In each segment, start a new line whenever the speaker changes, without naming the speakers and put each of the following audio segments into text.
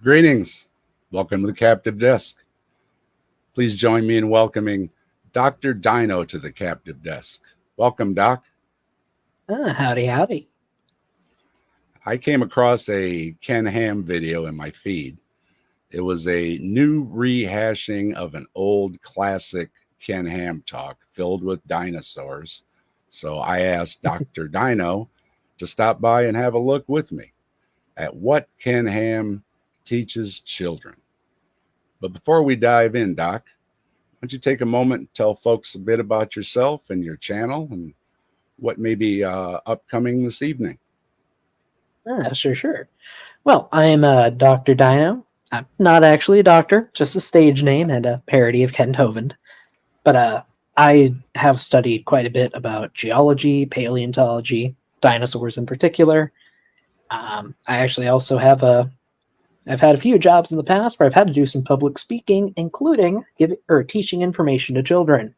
Greetings. Welcome to the Captive Desk. Please join me in welcoming Dr. Deino to the Captive Desk. Welcome, Doc.
Howdy, howdy.
I came across a Ken Ham video in my feed. It was a new rehashing of an old classic Ken Ham talk filled with dinosaurs. So I asked Dr. Deino to stop by and have a look with me at what Ken Ham teaches children. But before we dive in, Doc, why don't you take a moment and tell folks a bit about yourself and your channel and what may be upcoming this evening?
Sure. Well, I'm Dr. Deino. I'm not actually a doctor, just a stage name and a parody of Ken Hovind. But I have studied quite a bit about geology, paleontology, dinosaurs in particular. I actually also I've had a few jobs in the past where I've had to do some public speaking, including teaching information to children.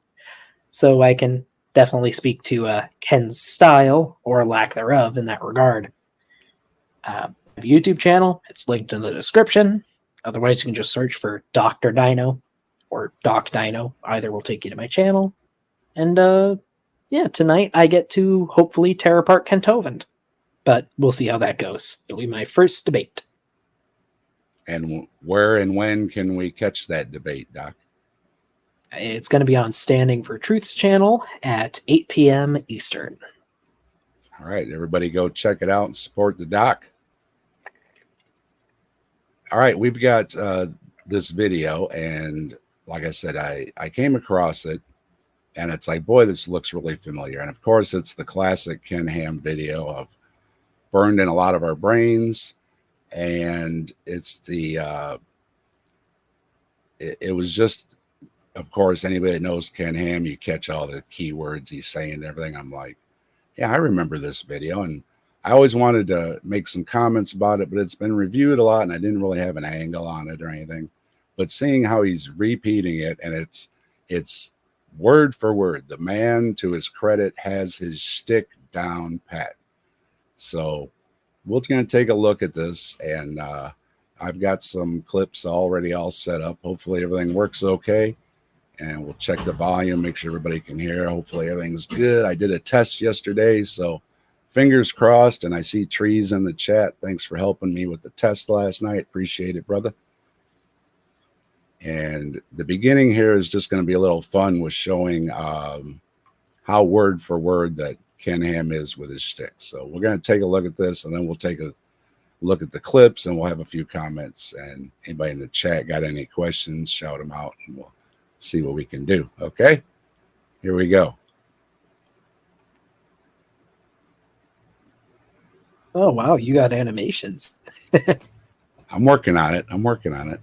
So I can definitely speak to Ken's style, or lack thereof, in that regard. I have a YouTube channel. It's linked in the description. Otherwise, you can just search for Dr. Deino or Doc Deino. Either will take you to my channel. And tonight I get to hopefully tear apart Kent Hovind. But we'll see how that goes. It'll be my first debate.
And where and when can we catch that debate, Doc?
It's going to be on Standing for Truth's channel at 8 p.m. Eastern.
All right, everybody go check it out and support the Doc. All right, we've got this video, and like I said, I came across it, and it's like, boy, this looks really familiar. And of course, it's the classic Ken Ham video of burned in a lot of our brains. And it's the it was just, of course, anybody that knows Ken Ham, you catch all the keywords he's saying and everything. I'm like, yeah, I remember this video, and I always wanted to make some comments about it, but it's been reviewed a lot, and I didn't really have an angle on it or anything. But seeing how he's repeating it, and it's word for word, the man, to his credit, has his shtick down pat. So we're going to take a look at this, and I've got some clips already all set up. Hopefully everything works okay, and we'll check the volume, make sure everybody can hear. Hopefully everything's good. I did a test yesterday, so fingers crossed, and I see Trees in the chat. Thanks for helping me with the test last night. Appreciate it, brother. And the beginning here is just going to be a little fun with showing how word for word that Ken Ham is with his shtick. So we're going to take a look at this, and then we'll take a look at the clips, and we'll have a few comments. And anybody in the chat got any questions, shout them out, and we'll see what we can do. Okay, here we go.
Oh, wow, you got animations.
I'm working on it. I'm working on it.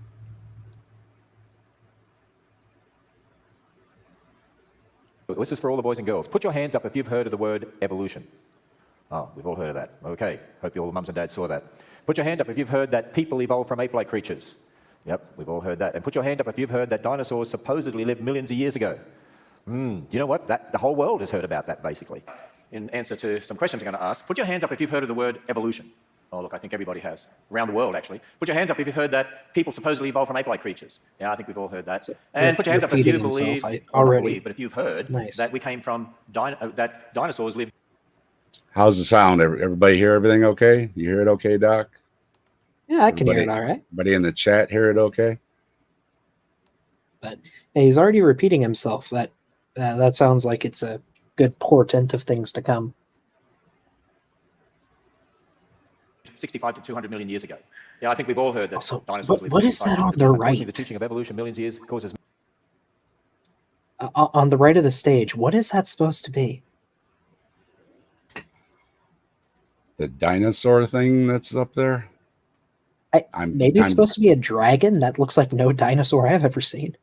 This is for all the boys and girls. Put your hands up if you've heard of the word evolution. Oh, we've all heard of that. Okay, hope your mums and dads saw that. Put your hand up if you've heard that people evolved from ape-like creatures. Yep, we've all heard that. And put your hand up if you've heard that dinosaurs supposedly lived millions of years ago. You know what? The whole world has heard about that, basically. In answer to some questions I'm going to ask, put your hands up if you've heard of the word evolution. Oh, look, I think everybody has. Around the world, actually. Put your hands up if you've heard that people supposedly evolved from ape-like creatures. Yeah, I think we've all heard that. And put your hands up if you believe, but if you've heard that we came from, that dinosaurs lived.
How's the sound? Everybody hear everything okay? You hear it okay, Doc?
Yeah, I can hear it all right.
Everybody in the chat hear it okay?
But he's already repeating himself. That sounds like it's a good portent of things to come.
65 to 200 million years ago. Yeah, I think we've all heard that.
Also,
dinosaurs lived.
What is that on the right?
The teaching of evolution millions of years causes.
On the right of the stage, what is that supposed to be?
The dinosaur thing that's up there?
Maybe it's supposed to be a dragon. That looks like no dinosaur I've ever seen.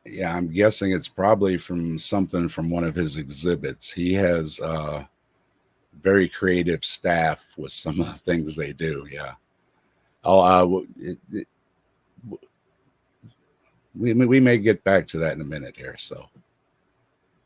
Yeah, I'm guessing it's probably from something from one of his exhibits. He has very creative staff with some of the things they do. Yeah. We may get back to that in a minute here. So.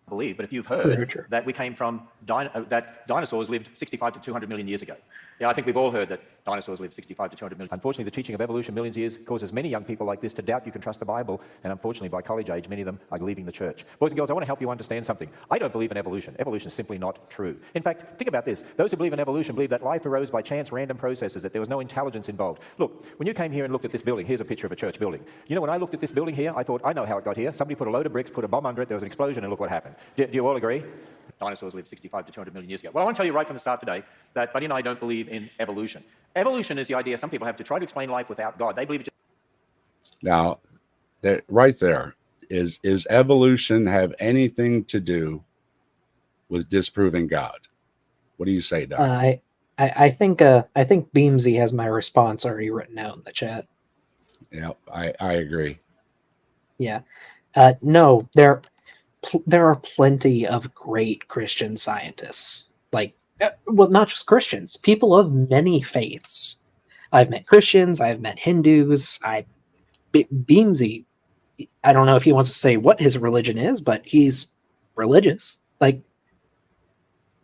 Believe, but if you've heard that we came from that dinosaurs lived 65 to 200 million years ago. Yeah, I think we've all heard that dinosaurs lived 65 to 200 million. Unfortunately, the teaching of evolution millions of years causes many young people like this to doubt you can trust the Bible, and unfortunately, by college age, many of them are leaving the church. Boys and girls, I want to help you understand something. I don't believe in evolution. Evolution is simply not true. In fact, think about this. Those who believe in evolution believe that life arose by chance, random processes, that there was no intelligence involved. Look, when you came here and looked at this building, here's a picture of a church building. You know, when I looked at this building here, I thought, I know how it got here. Somebody put a load of bricks, put a bomb under it, there was an explosion, and look what happened. Do you all agree? Dinosaurs lived 65 to 200 million years ago. Well, I want to tell you right from the start today that Buddy and I don't believe in evolution. Evolution is the idea some people have to try to explain life without God. They believe it just...
Now, that right there is evolution have anything to do with disproving God? What do you say, Doc?
I think Beamsy has my response already written out in the chat.
Yeah, I agree.
Yeah, no, there are plenty of great Christian scientists. Like, well, not just Christians, people of many faiths. I've met Christians, I've met Hindus. Beamsy, I don't know if he wants to say what his religion is, but he's religious. Like,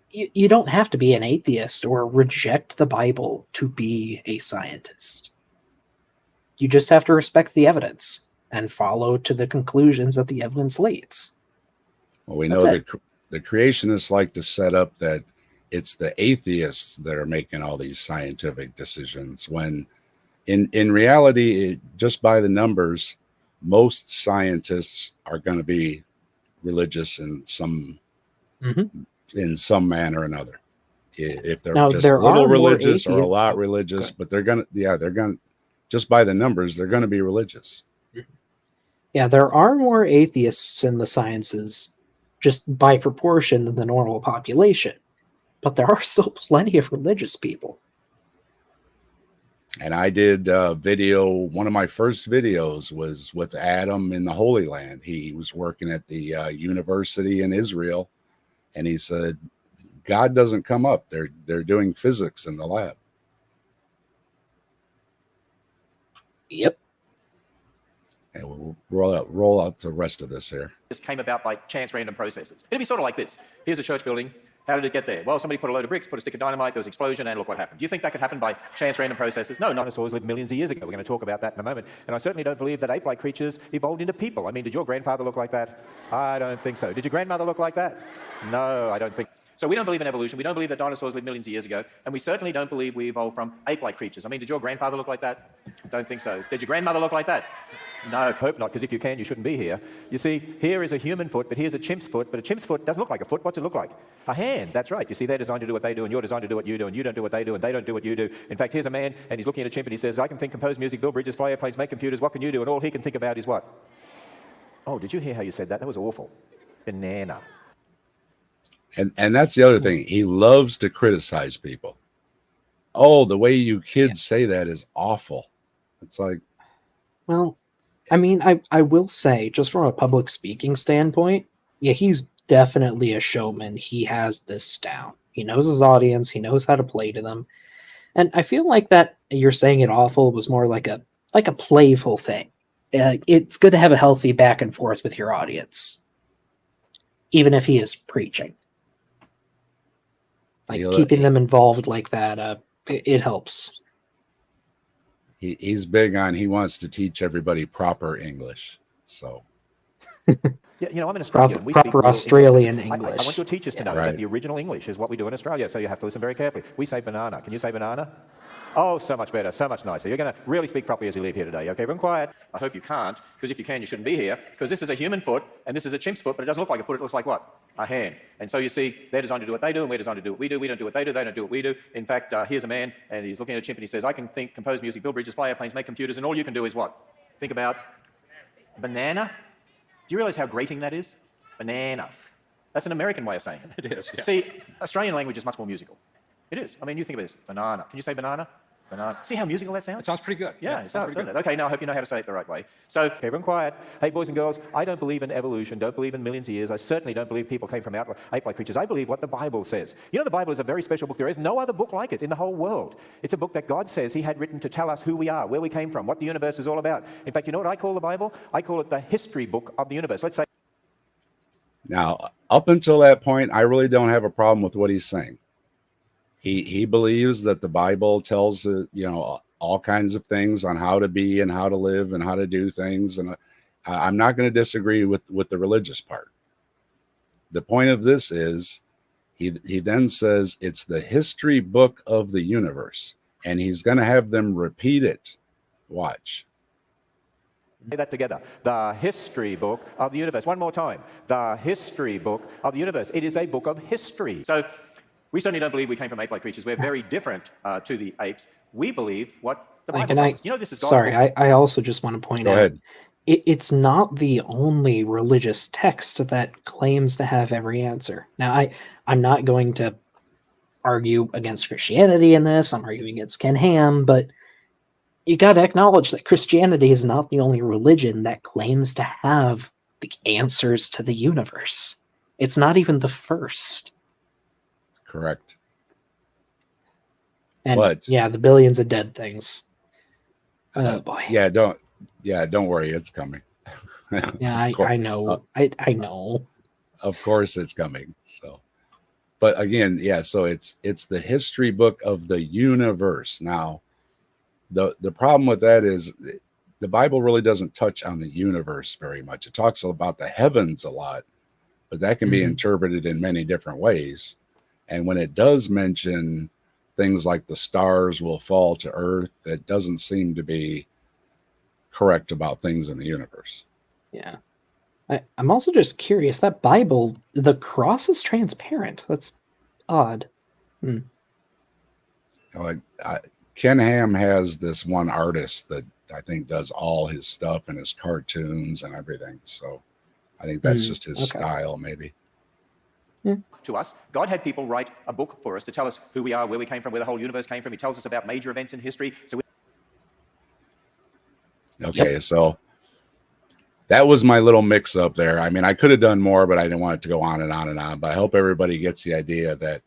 you don't have to be an atheist or reject the Bible to be a scientist. You just have to respect the evidence and follow to the conclusions that the evidence leads.
Well, we know that the creationists like to set up that it's the atheists that are making all these scientific decisions, when in reality, just by the numbers, most scientists are going to be religious in some manner or another. If they're
now,
just a little religious or a lot
atheists.
religious, but they're going to, just by the numbers, they're going to be religious.
Yeah, there are more atheists in the sciences just by proportion than the normal population. But there are still plenty of religious people.
And I did a video. One of my first videos was with Adam in the Holy Land. He was working at the university in Israel, and he said, God doesn't come up. They're doing physics in the lab.
Yep.
And we'll roll out the rest of this here.
Just came about by chance, random processes. It'd be sort of like this. Here's a church building. How did it get there? Well, somebody put a load of bricks, put a stick of dynamite, there was an explosion, and look what happened. Do you think that could happen by chance, random processes? No, dinosaurs lived millions of years ago. We're going to talk about that in a moment. And I certainly don't believe that ape-like creatures evolved into people. I mean, did your grandfather look like that? I don't think so. Did your grandmother look like that? No, I don't think. So we don't believe in evolution. We don't believe that dinosaurs lived millions of years ago. And we certainly don't believe we evolved from ape-like creatures. I mean, did your grandfather look like that? Don't think so. Did your grandmother look like that? No, hope not, because if you can, you shouldn't be here. You see, here is a human foot, but here's a chimp's foot. But a chimp's foot doesn't look like a foot. What's it look like? A hand, that's right. You see, they're designed to do what they do, and you're designed to do what you do, and you don't do what they do, and they don't do what you do. In fact, here's a man, and he's looking at a chimp, and he says, I can think, compose music, build bridges, fly airplanes, make computers. What can you do? And all he can think about is what? Oh, did you hear how you said that? That was awful. Banana.
And that's the other thing. He loves to criticize people. Oh, the way you kids say that is awful. It's like,
well, I mean, I will say, just from a public speaking standpoint, yeah, he's definitely a showman. He has this down. He knows his audience. He knows how to play to them. And I feel like that you're saying it awful was more like a playful thing. It's good to have a healthy back and forth with your audience, even if he is preaching. Like, keeping them involved like that, it helps.
He's big on, he wants to teach everybody proper English. So,
yeah, you know, I'm in Australia.
Proper Australian English.
I want your teachers to know that the original English is what we do in Australia, so you have to listen very carefully. We say banana. Can you say banana? Oh, so much better, so much nicer. You're going to really speak properly as you leave here today. Okay, everyone quiet. I hope you can't, because if you can, you shouldn't be here, because this is a human foot, and this is a chimp's foot, but it doesn't look like a foot. It looks like what? A hand. And so you see, they're designed to do what they do, and we're designed to do what we do. We don't do what they do. They don't do what we do. In fact, here's a man, and he's looking at a chimp, and he says, I can think, compose music, build bridges, fly airplanes, make computers, and all you can do is what? Think about banana. Do you realize how grating that is? Banana. That's an American way of saying it. It is. Yeah. See, Australian language is much more musical. It is. I mean, you think of this. Banana. Can you say banana? Banana. See how musical that sounds?
It sounds pretty good.
Yeah, it does, doesn't it? Okay, now I hope you know how to say it the right way. So, okay, everyone quiet. Hey, boys and girls, I don't believe in evolution, don't believe in millions of years. I certainly don't believe people came from ape-like creatures. I believe what the Bible says. You know, the Bible is a very special book. There is no other book like it in the whole world. It's a book that God says he had written to tell us who we are, where we came from, what the universe is all about. In fact, you know what I call the Bible? I call it the history book of the universe. Let's say.
Now, up until that point, I really don't have a problem with what he's saying. he believes that the Bible tells all kinds of things on how to be and how to live and how to do things, and I'm not going to disagree with the religious part. The point of this is he then says it's the history book of the universe, and he's going to have them repeat it. Watch.
Say that together. The history book of the universe. One more time. The history book of the universe. It is a book of history. So we certainly don't believe we came from ape-like creatures. We're very different to the apes. We believe what the Bible tells us. You know, this is God's
sorry,
book.
I also just want to point
Go
out,
ahead.
it's not the only religious text that claims to have every answer. Now, I'm not going to argue against Christianity in this. I'm arguing against Ken Ham, but you got to acknowledge that Christianity is not the only religion that claims to have the answers to the universe. It's not even the first.
Correct.
And
But
yeah, the billions of dead things. Oh boy.
Yeah, don't worry, it's coming.
Yeah, I know. I know.
Of course it's coming. So, but again, yeah, so it's the history book of the universe. Now, the problem with that is the Bible really doesn't touch on the universe very much. It talks about the heavens a lot, but that can be interpreted in many different ways. And when it does mention things like the stars will fall to earth, it doesn't seem to be correct about things in the universe.
Yeah. I'm also just curious, that Bible, the cross is transparent. That's odd.
Like Ken Ham has this one artist that I think does all his stuff and his cartoons and everything. So I think that's just his style, maybe.
To us, God had people write a book for us to tell us who we are, where we came from, where the whole universe came from. He tells us about major events in history. So
So that was my little mix up there. I mean, I could have done more, but I didn't want it to go on and on and on. But I hope everybody gets the idea that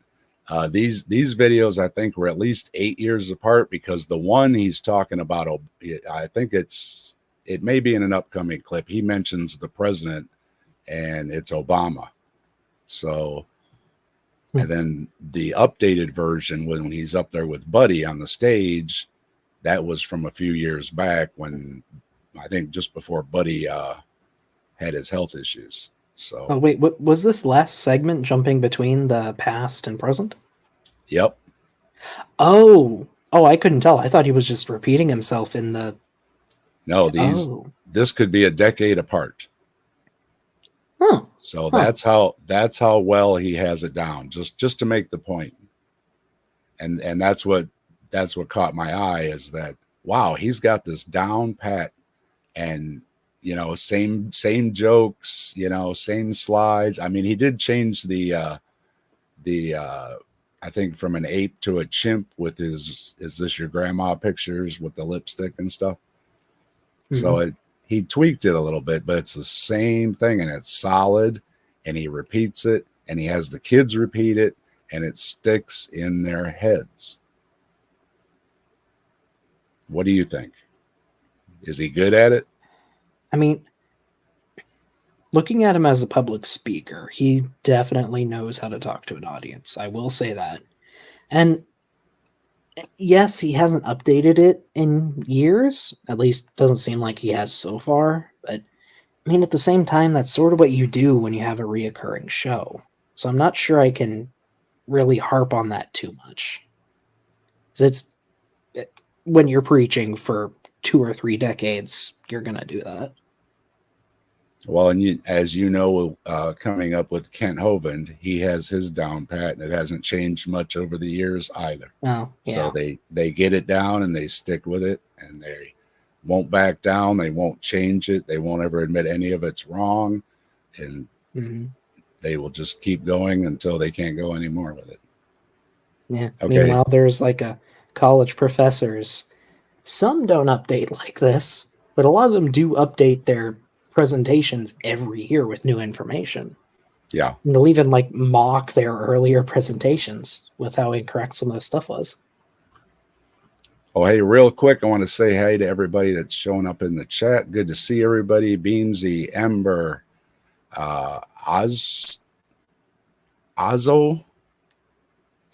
these videos, I think, were at least 8 years apart, because the one he's talking about, I think it may be in an upcoming clip. He mentions the president, and it's Obama. So, and then the updated version, when he's up there with Buddy on the stage, that was from a few years back, when I think just before Buddy had his health issues. So,
oh wait, what was this last segment jumping between the past and present?
Yep.
Oh, I couldn't tell. I thought he was just repeating himself in the.
No, this could be a decade apart.
Huh.
So that's how well he has it down, just to make the point. And that's what caught my eye, is that, wow, he's got this down pat, and same jokes, same slides. I mean, he did change the I think from an ape to a chimp with his "Is this your grandma?" pictures with the lipstick and stuff. So he tweaked it a little bit, but it's the same thing, and it's solid, and he repeats it, and he has the kids repeat it, and it sticks in their heads. What do you think? Is he good at it?
I mean, looking at him as a public speaker, he definitely knows how to talk to an audience. I will say that. And yes, he hasn't updated it in years. At least doesn't seem like he has so far. But I mean, at the same time, that's sort of what you do when you have a reoccurring show. So I'm not sure I can really harp on that too much. Because when you're preaching for 2 or 3 decades, you're going to do that.
Well, and as you know, coming up with Kent Hovind, he has his down pat, and it hasn't changed much over the years either.
Oh, yeah.
So they get it down, and they stick with it, and they won't back down. They won't change it. They won't ever admit any of it's wrong, and they will just keep going until they can't go anymore with it.
Yeah.
Okay.
Meanwhile, there's like college professors. Some don't update like this, but a lot of them do update their presentations every year with new information.
Yeah.
And they'll even mock their earlier presentations with how incorrect some of the stuff was.
Oh, hey, real quick, I want to say hi to everybody that's showing up in the chat. Good to see everybody. Beamsy, Ember, Ozo,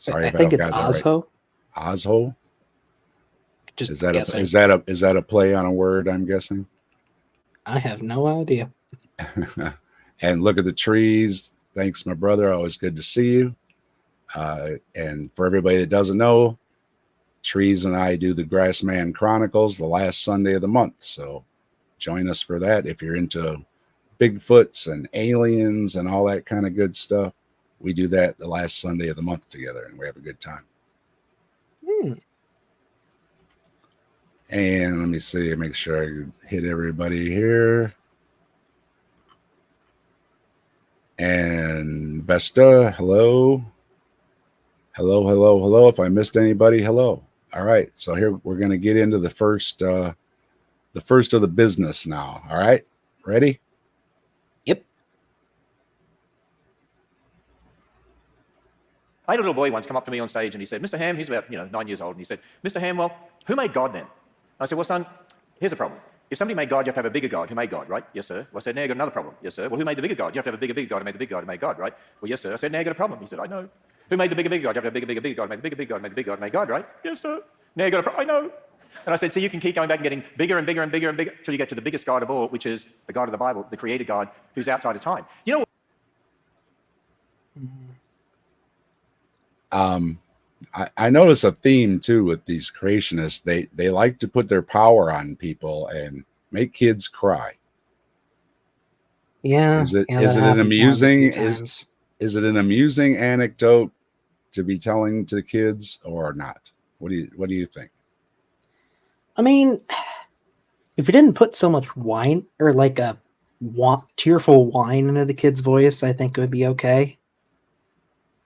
Sorry
I
if I
think
don't
it's
got that right.
Ozho.
Ozho?
Just
Is that
guessing.
is that a play on a word, I'm guessing?
I have no idea.
And look at the trees. Thanks, my brother. Always good to see you. And for everybody that doesn't know, Trees and I do the Grassman Chronicles the last Sunday of the month. So join us for that. If you're into Bigfoots and aliens and all that kind of good stuff, we do that the last Sunday of the month together, and we have a good time. And let me see, make sure I hit everybody here. And Vesta, hello. Hello, hello, hello. If I missed anybody, hello. All right. So here we're going to get into the first of the business now. All right. Ready?
Yep.
I had a little boy once come up to me on stage and he said, Mr. Ham, he's about 9 years old, and he said, Mr. Ham, well, who made God then? I said, well, son, here's the problem. If somebody made God, you have to have a bigger God who made God, right? Yes, sir. Well, I said, now you've got another problem. Yes, sir. Well, who made the bigger God? You have to have a bigger God who made the bigger God who made God, right? Well, yes, sir. I said, now you've got a problem. He said, I know. Who made the bigger God? You have to have a bigger God who made the bigger God who made the bigger God who made God, right? Yes, sir. Now you've got a problem. I know. And I said, so you can keep going back and getting bigger and bigger and bigger and bigger until you get to the biggest God of all, which is the God of the Bible, the creator God, who's outside of time. You know
I notice a theme too with these creationists. They like to put their power on people and make kids cry.
Yeah.
Is it
yeah,
is
that
it an
happens more than a few
amusing
times.
is it an amusing anecdote to be telling to kids or not? What do you think?
I mean, if you didn't put so much whine or like a tearful whine into the kid's voice, I think it would be okay.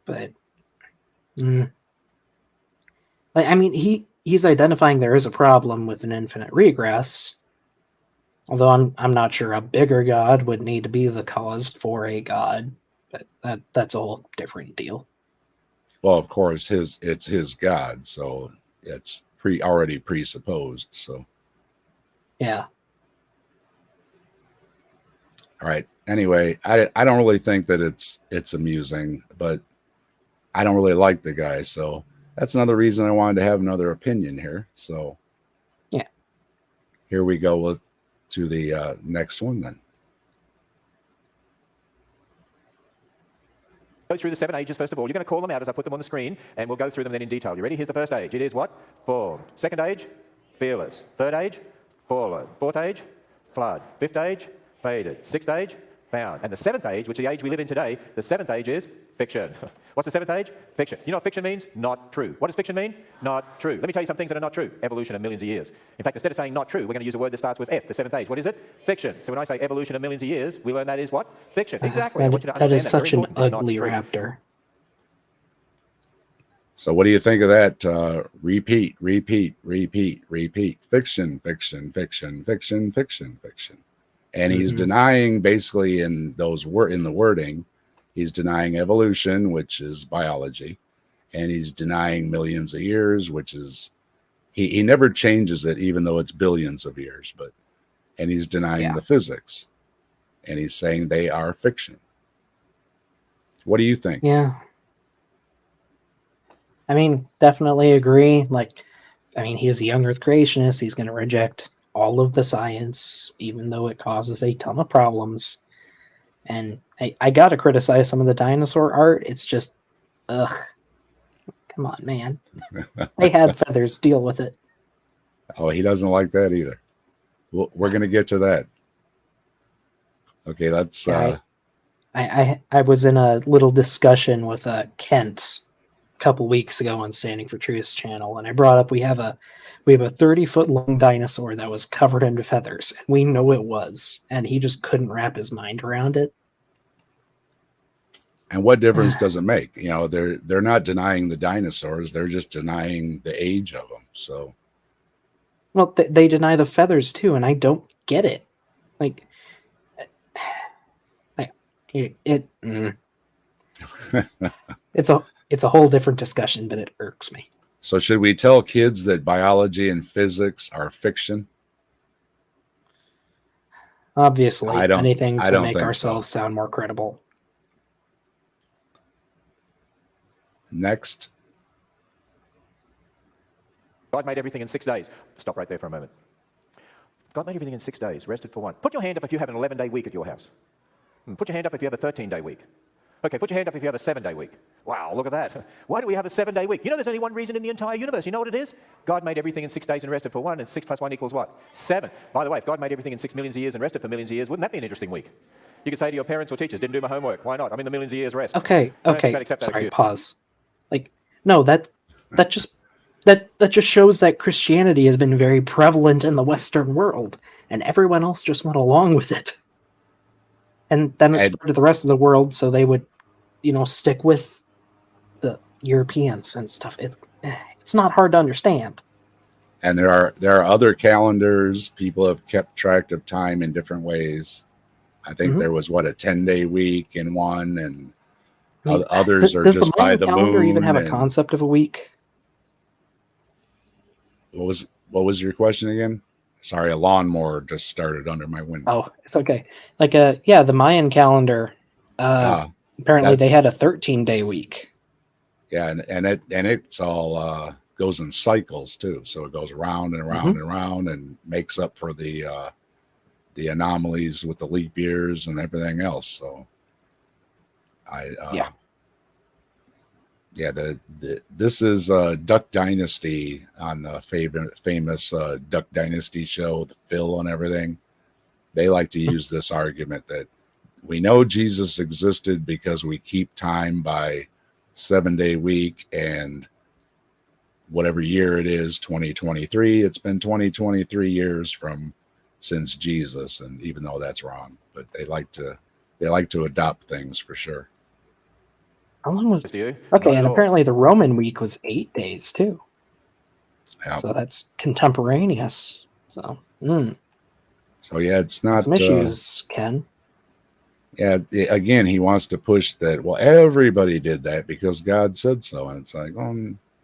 But I mean, he's identifying there is a problem with an infinite regress. Although I'm not sure a bigger god would need to be the cause for a god, but that's a whole different deal.
Well, of course, it's his God, so it's already presupposed. So
Yeah.
all right. Anyway, I don't really think that it's amusing, but I don't really like the guy, so that's another reason I wanted to have another opinion here. So
Yeah.
Here we go to the next one then.
Go through the 7 ages first of all. You're going to call them out as I put them on the screen, and we'll go through them then in detail. You ready? Here's the first age. It is what? Formed. Second age? Fearless. Third age? Fallen. Fourth age? Flood. Fifth age? Faded. Sixth age? Found. And the seventh age, which is the age we live in today, the seventh age is fiction. What's the seventh age? Fiction. You know what fiction means? Not true. What does fiction mean? Not true. Let me tell you some things that are not true. Evolution of millions of years. In fact, instead of saying not true, we're going to use a word that starts with F, the seventh age. What is it? Fiction. So when I say evolution of millions of years, we learn that is what? Fiction. Exactly. I want you to
That
understand
is such
Very
an
important. It's not
ugly
true.
raptor.
So what do you think of that? Repeat, repeat, repeat, repeat. Fiction, fiction, fiction, fiction, fiction, fiction. And he's denying, basically, in the wording, he's denying evolution, which is biology, and he's denying millions of years, which is he never changes it, even though it's billions of years. And he's denying the physics, and he's saying they are fiction. What do you think?
Yeah. I mean, definitely agree. He's a young Earth creationist. He's going to reject all of the science, even though it causes a ton of problems. And I got to criticize some of the dinosaur art. It's just, ugh. Come on, man. They had feathers. Deal with it.
Oh, he doesn't like that either. We're going to get to that. Okay, that's...
I was in a little discussion with Kent a couple weeks ago on Standing for Truth's channel, and I brought up we have a 30-foot long dinosaur that was covered in feathers, and we know it was, and he just couldn't wrap his mind around it.
And what difference does it make? They're not denying the dinosaurs; they're just denying the age of them. So,
well, they deny the feathers too, and I don't get it. It's a whole different discussion, but it irks me.
So should we tell kids that biology and physics are fiction?
Obviously, anything to make
think
ourselves
so.
sound more credible.
Next,
God made everything in 6 days. Stop right there for a moment. God made everything in 6 days, rested for one. Put your hand up if you have an 11-day week at your house. Put your hand up if you have a 13-day week. Okay, put your hand up if you have a 7-day week. Wow, look at that. Why do we have a 7-day week? You know there's only one reason in the entire universe. You know what it is? God made everything in 6 days and rested for one, and 6 plus 1 equals what? 7. By the way, if God made everything in 6 millions of years and rested for millions of years, wouldn't that be an interesting week? You could say to your parents or teachers, didn't do my homework. Why not? I'm in the millions of years rest.
Okay,
I don't think
okay.
I'd accept that
Sorry,
excuse.
pause. Like, no, that just shows that Christianity has been very prevalent in the Western world, and everyone else just went along with it. And then it spread to the rest of the world, so they would, stick with the Europeans and stuff. It's not hard to understand.
And there are other calendars. People have kept track of time in different ways. I think there was a 10-day week in one, and others are just by the moon. Does the Mayan calendar
even have a concept of a week?
What was your question again? Sorry, a lawnmower just started under my window.
Oh, it's okay. Like the Mayan calendar. Apparently, they had a 13-day week.
Yeah, and it's all goes in cycles too. So it goes around and around and around, and makes up for the anomalies with the leap years and everything else. So this is Duck Dynasty on the famous Duck Dynasty show, the Phil and everything. They like to use this argument that we know Jesus existed because we keep time by 7-day week, and whatever year it is, 2023, it's been 2023 years since Jesus, and even though that's wrong, but they like to adopt things for sure.
How long was it? Okay, and apparently the Roman week was 8 days too.
Yeah.
So that's contemporaneous. So,
so yeah, it's not
some issues, Ken.
Yeah, again, he wants to push that. Well, everybody did that because God said so, and it's like,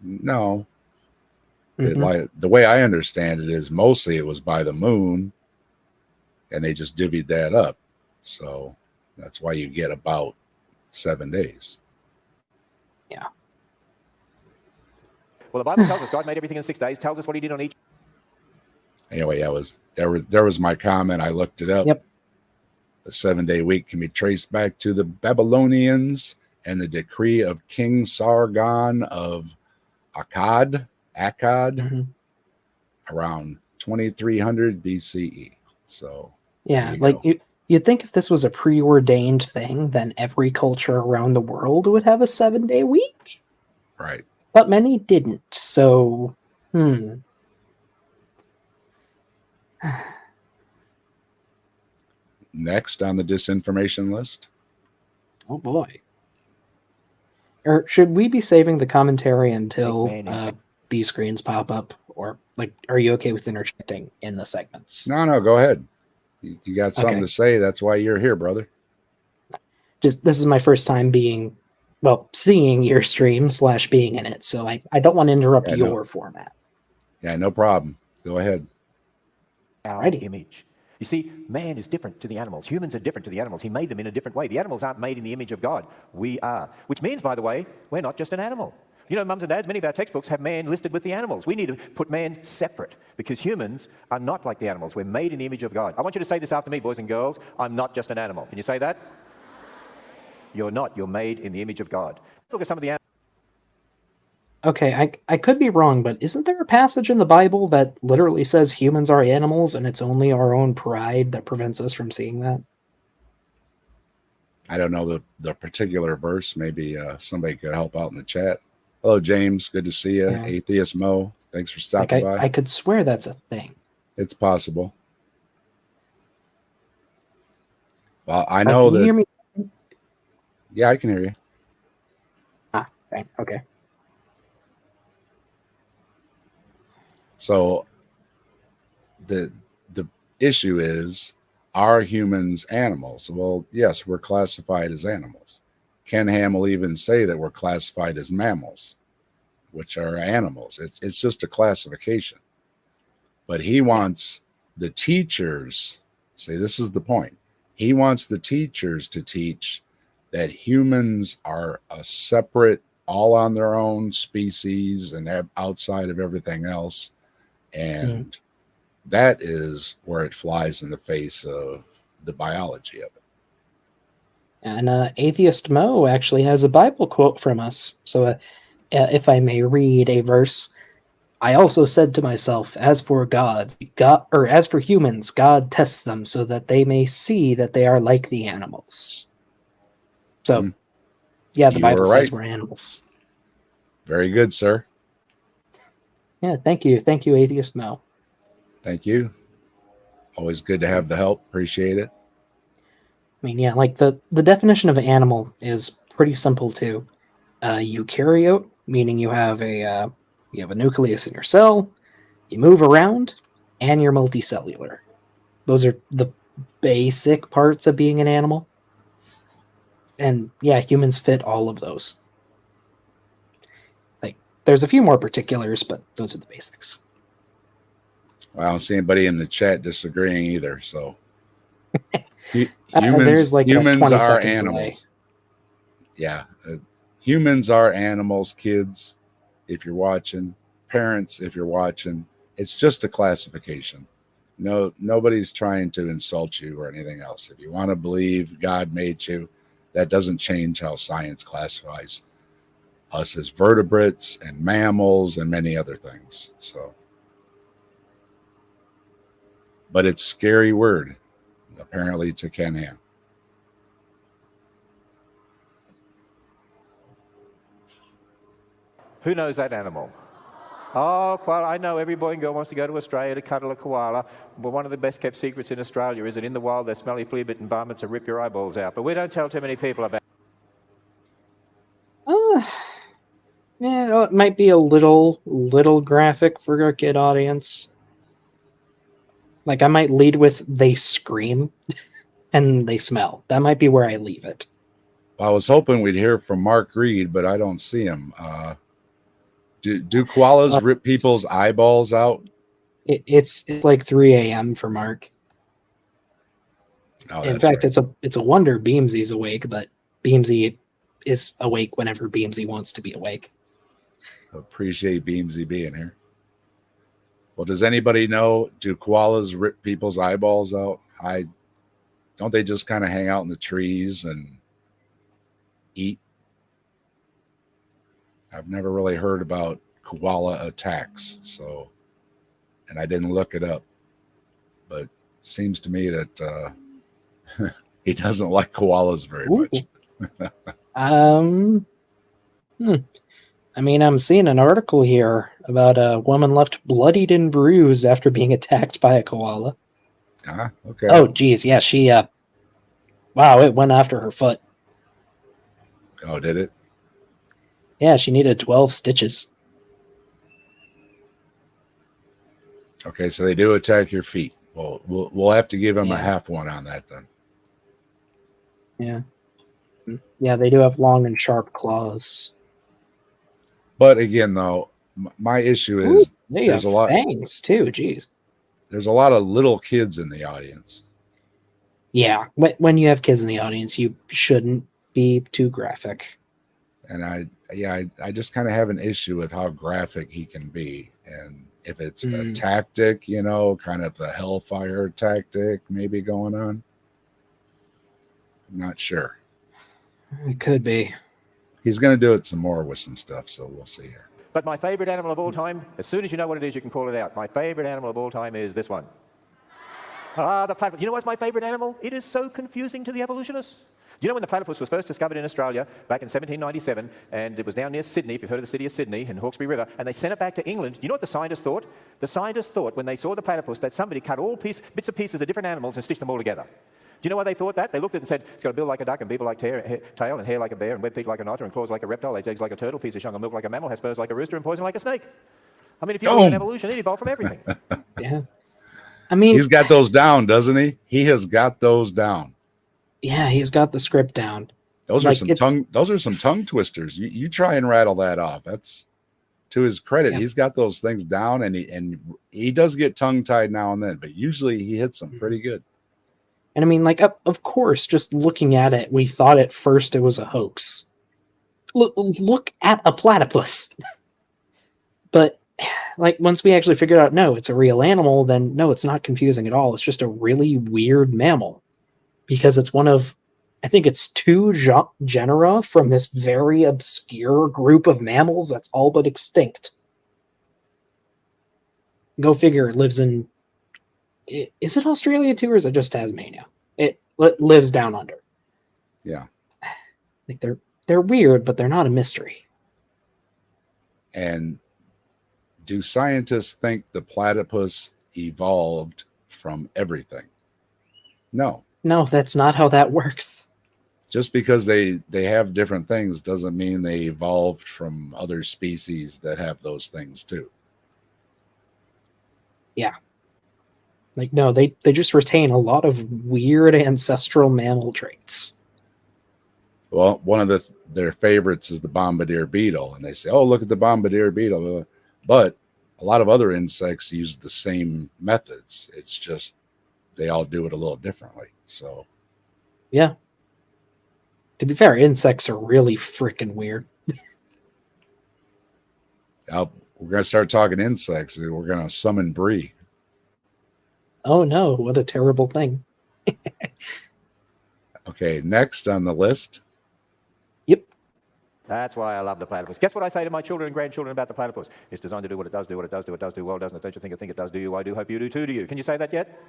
no. The way I understand it is mostly it was by the moon, and they just divvied that up. So that's why you get about 7 days.
Yeah.
Well, the Bible tells us God made everything in 6 days, tells us what he did on each.
Anyway, there was my comment. I looked it up.
Yep.
The 7-day week can be traced back to the Babylonians and the decree of King Sargon of Akkad, around 2300 BCE. So
yeah, like you'd think if this was a preordained thing, then every culture around the world would have a 7-day week.
Right.
But many didn't. So,
Next on the disinformation list.
Oh boy. Or should we be saving the commentary until these screens pop up? Or are you okay with interjecting in the segments?
No, go ahead. You got something to say. That's why you're here, brother.
This is my first time seeing your stream / being in it. So I don't want to interrupt your format.
Yeah, no problem. Go ahead.
Our image. You see, man is different to the animals. Humans are different to the animals. He made them in a different way. The animals aren't made in the image of God. We are. Which means, by the way, we're not just an animal. You know, mums and dads, many of our textbooks have man listed with the animals. We need to put man separate because humans are not like the animals. We're made in the image of God. I want you to say this after me, boys and girls. I'm not just an animal. Can you say that? You're not. You're made in the image of God. Look at some of the animals.
Okay, I could be wrong, but isn't there a passage in the Bible that literally says humans are animals and it's only our own pride that prevents us from seeing that?
I don't know the particular verse. Maybe somebody could help out in the chat. Hello, James. Good to see you. Yeah. Atheist Mo. Thanks for stopping by.
I could swear that's a thing.
It's possible. Well, I know
can
that.
You hear me?
Yeah, I can hear you.
Right. Okay.
So the issue is, are humans animals? Well, yes, we're classified as animals. Ken Ham will even say that we're classified as mammals, which are animals. It's just a classification. But he wants the teachers, see, this is the point. He wants the teachers to teach that humans are a separate all on their own species and outside of everything else. And that is where it flies in the face of the biology of it.
And Atheist Mo actually has a Bible quote from us. So if I may read a verse, I also said to myself, as for as for humans, God tests them so that they may see that they are like the animals. So, yeah, the
You
Bible
are
says
right.
we're animals.
Very good, sir.
Yeah, thank you. Thank you, Atheist Mo.
Thank you. Always good to have the help. Appreciate it.
I mean, yeah, like the definition of an animal is pretty simple too. Eukaryote, meaning you have a nucleus in your cell, you move around, and you're multicellular. Those are the basic parts of being an animal. And yeah, humans fit all of those. Like, there's a few more particulars, but those are the basics.
Well, I don't see anybody in the chat disagreeing either. So
There's like a
humans
20
are
second
animals. Yeah, humans are animals. Kids, if you're watching, parents, if you're watching, it's just a classification. No, nobody's trying to insult you or anything else. If you want to believe God made you, that doesn't change how science classifies us as vertebrates and mammals and many other things. So, but it's a scary word, apparently, to Ken Ham.
Who knows that animal? Oh, koala. I know every boy and girl wants to go to Australia to cuddle a koala. But one of the best kept secrets in Australia is that in the wild they're smelly, flea-bitten varmints that rip your eyeballs out. But we don't tell too many people about
Yeah, it might be a little graphic for a kid audience. Like, I might lead with they scream and they smell. That might be where I leave it.
I was hoping we'd hear from Mark Reed, but I don't see him. Do koalas rip people's eyeballs out?
It's like 3 a.m. for Mark.
Oh,
In fact, right. It's a wonder Beamsy's awake, but Beamsy is awake whenever Beamsy wants to be awake.
Appreciate Beamsy being here. Well, does anybody know, do koalas rip people's eyeballs out? Don't they just kind of hang out in the trees and eat? I've never really heard about koala attacks, and I didn't look it up, but it seems to me that he doesn't like koalas very much.
I mean, I'm seeing an article here about a woman left bloodied and bruised after being attacked by a koala.
Okay.
Oh, geez, yeah, she, wow, it went after her foot.
Oh, did it?
Yeah, she needed 12 stitches.
Okay, so they do attack your feet. Well, we'll have to give them a half one on that then.
Yeah. Yeah, they do have long and sharp claws.
But again, though, my issue is
there's a lot fangs too. Jeez,
there's a lot of little kids in the audience.
Yeah, when you have kids in the audience, you shouldn't be too graphic.
And I just kind of have an issue with how graphic he can be, and if it's a tactic, kind of the hellfire tactic, maybe going on. I'm not sure.
It could be.
He's going to do it some more with some stuff, so we'll see here.
But my favorite animal of all time, as soon as you know what it is, you can call it out. My favorite animal of all time is this one. The platypus. You know what's my favorite animal? It is so confusing to the evolutionists. You know when the platypus was first discovered in Australia back in 1797, and it was down near Sydney, if you've heard of the city of Sydney, in Hawkesbury River, and they sent it back to England. You know what the scientists thought? The scientists thought when they saw the platypus that somebody cut all bits and pieces of different animals and stitched them all together. Do you know why they thought that? They looked at it and said, it's got a bill like a duck and beak like tail and hair like a bear and web feet like an otter and claws like a reptile, lays eggs like a turtle, feeds a young on milk like a mammal, has spurs like a rooster and poison like a snake. I mean, if you look at evolution, it evolved from everything.
Yeah. I mean,
he's got those down, doesn't he? He has got those down.
Yeah, he's got the script down.
Those are some tongue twisters. You try and rattle that off. That's to his credit. Yeah. He's got those things down, and he does get tongue tied now and then, but usually he hits them pretty good.
And I mean, like, of course, just looking at it, we thought at first it was a hoax. look at a platypus. But like once we actually figured out, no, it's a real animal, then no, it's not confusing at all. It's just a really weird mammal because it's one of, I think it's two genera from this very obscure group of mammals that's all but extinct. Go figure. It lives in, is it Australia too, or is it just Tasmania? It lives down under.
Yeah.
Like they're weird, but they're not a mystery.
And do scientists think the platypus evolved from everything? No.
No, that's not how that works.
Just because they have different things doesn't mean they evolved from other species that have those things too.
Yeah. Like, no, they just retain a lot of weird ancestral mammal traits.
Well, one of their favorites is the bombardier beetle, and they say, "Oh, look at the bombardier beetle." But a lot of other insects use the same methods. It's just they all do it a little differently. So,
yeah. To be fair, insects are really freaking weird.
we're going to start talking insects. We're going to summon Bree.
Oh no, what a terrible thing.
Okay, next on the list.
Yep.
That's why I love the platypus. Guess what I say to my children and grandchildren about the platypus? It's designed to do what it does, do what it does, do what it does, do well, doesn't it? Don't you think it does, do you? I do, hope you do too, do you? Can you say that yet?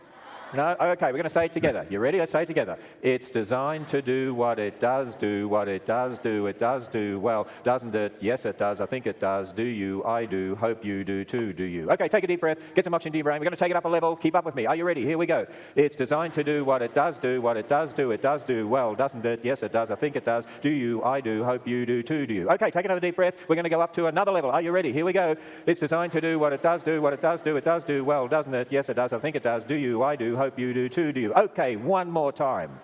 No? Okay, we're going to say it together. You ready? Let's say it together. It's designed to do what it does, do what it does, do it does, do well, doesn't it? Yes, it does. I think it does. Do you? I do. Hope you do too, do you? Okay, take a deep breath. Get some oxygen to your brain. We're going to take it up a level. Keep up with me. Are you ready? Here we go. It's designed to do what it does, do what it does, do it does, do well, doesn't it? Yes, it does. I think it does. Do you? I do. Hope you do too, do you? Okay, take another deep breath. We're going to go up to another level. Are you ready? Here we go. It's designed to do what it does, do what it does, do it does, do well, doesn't it? Yes, it does. I think it does. Do you? I do. Hope you do too, do you? Okay, one more time.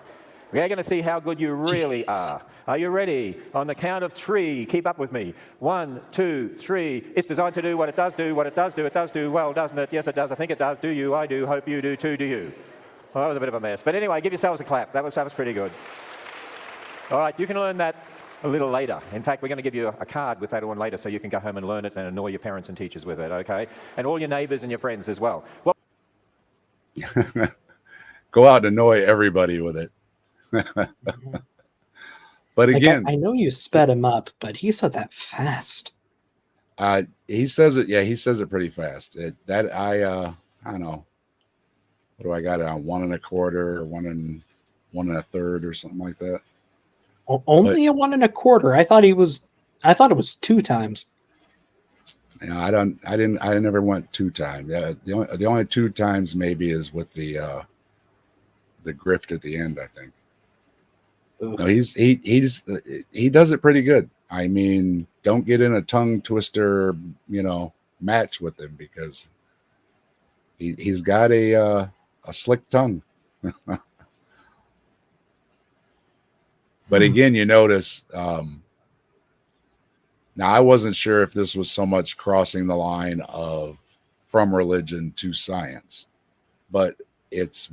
We're going to see how good you really are. Are you ready? On the count of three, keep up with me. 1, 2, 3. It's designed to do what it does, do what it does, do it does, do well, doesn't it? Yes, it does. I think it does. Do you? I do. Hope you do too, do you? Well, that was a bit of a mess. But anyway, give yourselves a clap. That was pretty good. All right, you can learn that a little later. In fact, we're going to give you a card with that on later so you can go home and learn it and annoy your parents and teachers with it, okay? And all your neighbors and your friends as well.
Go out and annoy everybody with it. But again,
I know you sped him up, but he said that fast.
He says it. Yeah, he says it pretty fast. I don't know. What do I got it on? 1 1/4 or 1 1 1/3 or something like that.
Only a 1 1/4. I thought it was 2 times.
Yeah, I never went 2 times. Yeah, the only 2 times maybe is with the grift at the end, I think.
Ugh.
No, he does it pretty good. I mean, don't get in a tongue twister, match with him because he's got a slick tongue. But again, you notice. Now, I wasn't sure if this was so much crossing the line from religion to science, but it's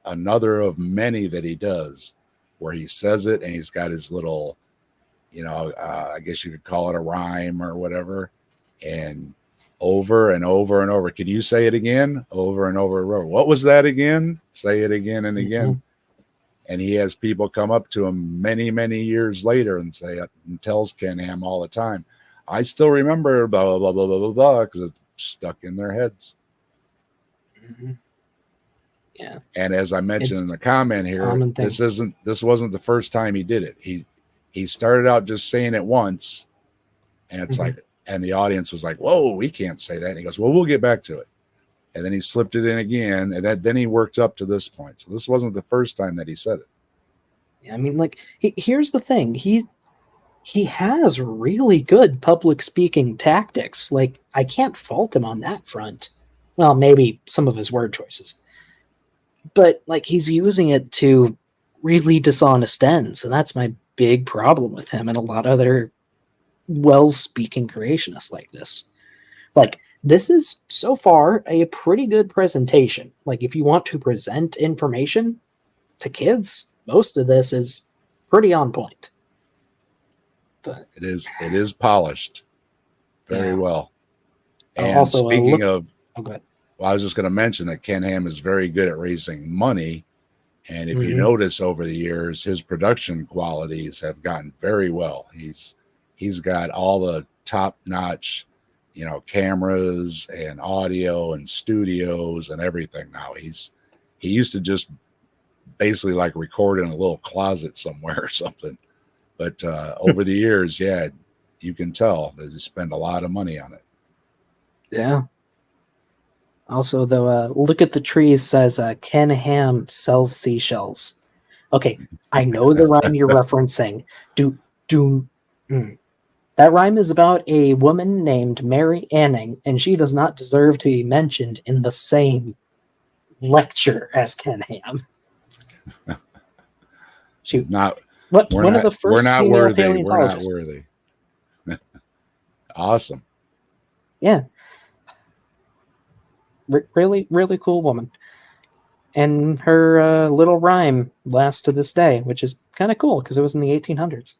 another of many that he does where he says it and he's got his little, I guess you could call it a rhyme or whatever, and over and over and over. Could you say it again? Over and over and over. What was that again? Say it again and again. Mm-hmm. And he has people come up to him many, many years later and tells Ken Ham all the time, I still remember blah, blah, blah, blah, blah, blah, blah, because it's stuck in their heads.
Mm-hmm. Yeah.
And as I mentioned in the comment here, this wasn't the first time he did it. He started out just saying it once, and it's like, and the audience was like, whoa, we can't say that. And he goes, well, we'll get back to it. And then he slipped it in again, and then he worked up to this point. So this wasn't the first time that he said it.
Yeah, I mean, like, here's the thing. He has really good public speaking tactics. Like, I can't fault him on that front. Well, maybe some of his word choices. But, like, he's using it to really dishonest ends, and that's my big problem with him and a lot of other well-speaking creationists like this. Like, this is, so far, a pretty good presentation. Like, if you want to present information to kids, most of this is pretty on point. But
It is polished very
Yeah.
well. And
also,
speaking of,
oh, go ahead.
well, I was just going to mention that Ken Ham is very good at raising money. And if you
Mhm.
notice over the years, his production qualities have gotten very well. He's got all the top notch, cameras and audio and studios and everything now. He used to just basically like record in a little closet somewhere or something. But over the years, yeah, you can tell that he spent a lot of money on it.
Yeah. Also, though, look at the trees says Ken Ham sells seashells. Okay, I know the rhyme you're referencing. Do do. mm. That rhyme is about a woman named Mary Anning, and she does not deserve to be mentioned in the same lecture as Ken Ham. Shoot,
Not
one of the
we're
first
not
female
worthy. We're not
paleontologists.
worthy. Awesome.
Yeah, really, really cool woman. And her little rhyme lasts to this day, which is kind of cool because it was in the 1800s.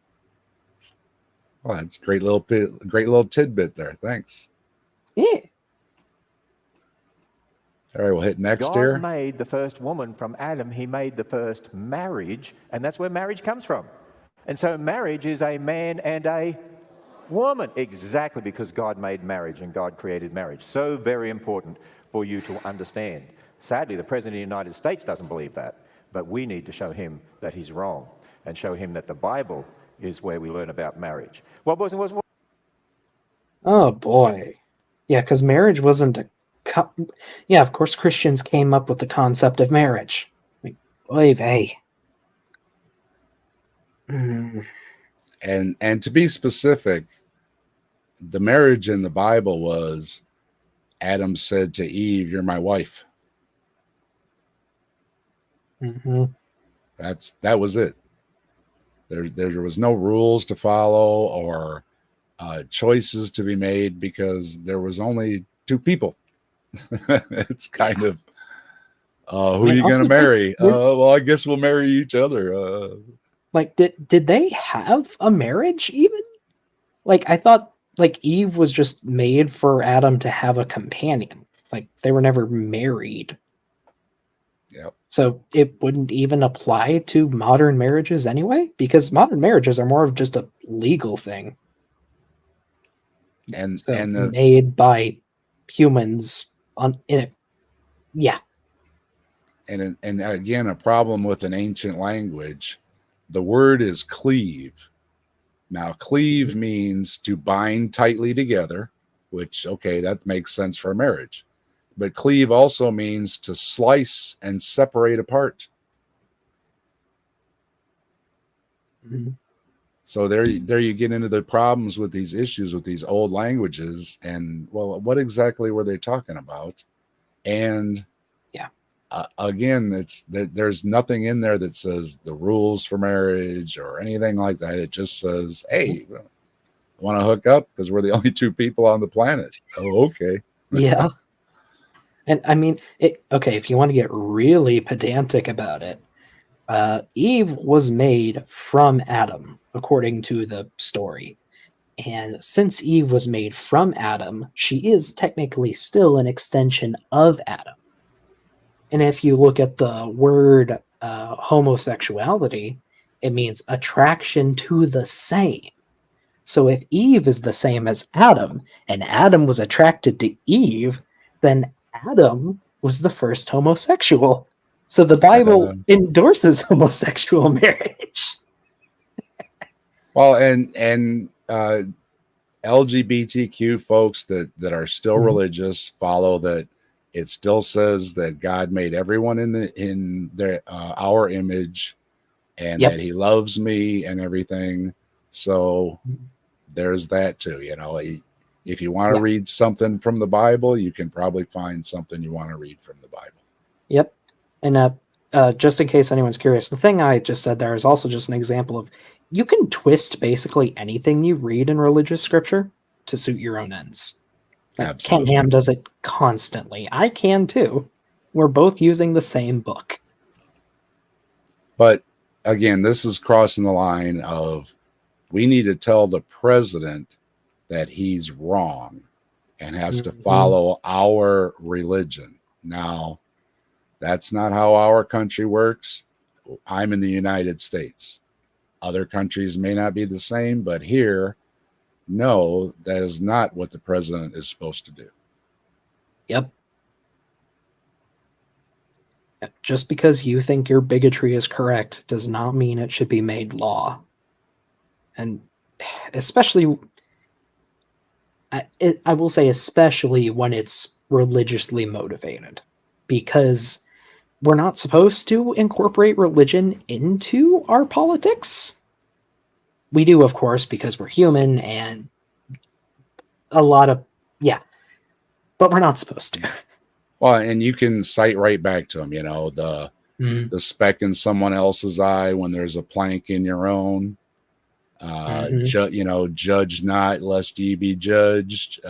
Well, that's a great little tidbit there. Thanks.
Yeah.
All right, we'll hit next
God
here.
made the first woman from Adam. He made the first marriage, and that's where marriage comes from. And so marriage is a man and a woman. Exactly, because God made marriage and God created marriage. So very important for you to understand. Sadly, the President of the United States doesn't believe that, but we need to show him that he's wrong and show him that the Bible is where we learn about marriage. Well, boys and girls,
Oh boy. Yeah, because marriage wasn't a. Yeah, of course Christians came up with the concept of marriage. Like, oy vey.
And to be specific, the marriage in the Bible was Adam said to Eve, "You're my wife."
Mm-hmm.
That was it. There was no rules to follow or choices to be made because there was only two people. It's kind of who are you going to marry? Well, I guess we'll marry each other.
Like, did they have a marriage even? Like, I thought like Eve was just made for Adam to have a companion. Like, they were never married.
Yep.
So it wouldn't even apply to modern marriages anyway, because modern marriages are more of just a legal thing.
And
So
and
made by humans in it. Yeah.
and again, a problem with an ancient language, the word is cleave. Now, cleave means to bind tightly together, which, okay, that makes sense for a marriage. But cleave also means to slice and separate apart.
Mm-hmm.
So there you get into the problems with these issues with these old languages. And, well, what exactly were they talking about? And
yeah,
again, there's nothing in there that says the rules for marriage or anything like that. It just says, hey, want to hook up because we're the only two people on the planet. Oh, okay.
Yeah. And I mean, okay, if you want to get really pedantic about it, Eve was made from Adam, according to the story. And since Eve was made from Adam, she is technically still an extension of Adam. And if you look at the word homosexuality, it means attraction to the same. So if Eve is the same as Adam, and Adam was attracted to Eve, then Adam was the first homosexual. So the Bible endorses homosexual marriage.
Well, and LGBTQ folks that are still religious follow that. It still says that God made everyone in our image, and that He loves me and everything. So there's that too. If you want to read something from the Bible, you can probably find something you want to read from the Bible.
Yep. And just in case anyone's curious, the thing I just said there is also just an example of you can twist basically anything you read in religious scripture to suit your own ends. Ken Ham does it constantly. I can too. We're both using the same book.
But again, this is crossing the line of we need to tell the president that he's wrong and has to
Mhm.
follow our religion. Now, that's not how our country works. I'm in the United States. Other countries may not be the same, but here, no, that is not what the president is supposed to do.
Yep. Just because you think your bigotry is correct does not mean it should be made law. And especially, I will say, especially when it's religiously motivated, because we're not supposed to incorporate religion into our politics. We do, of course, because we're human and a lot of, yeah, but we're not supposed to.
Well, and you can cite right back to them, you know, the speck in someone else's eye when there's a plank in your own. Judge not lest ye be judged.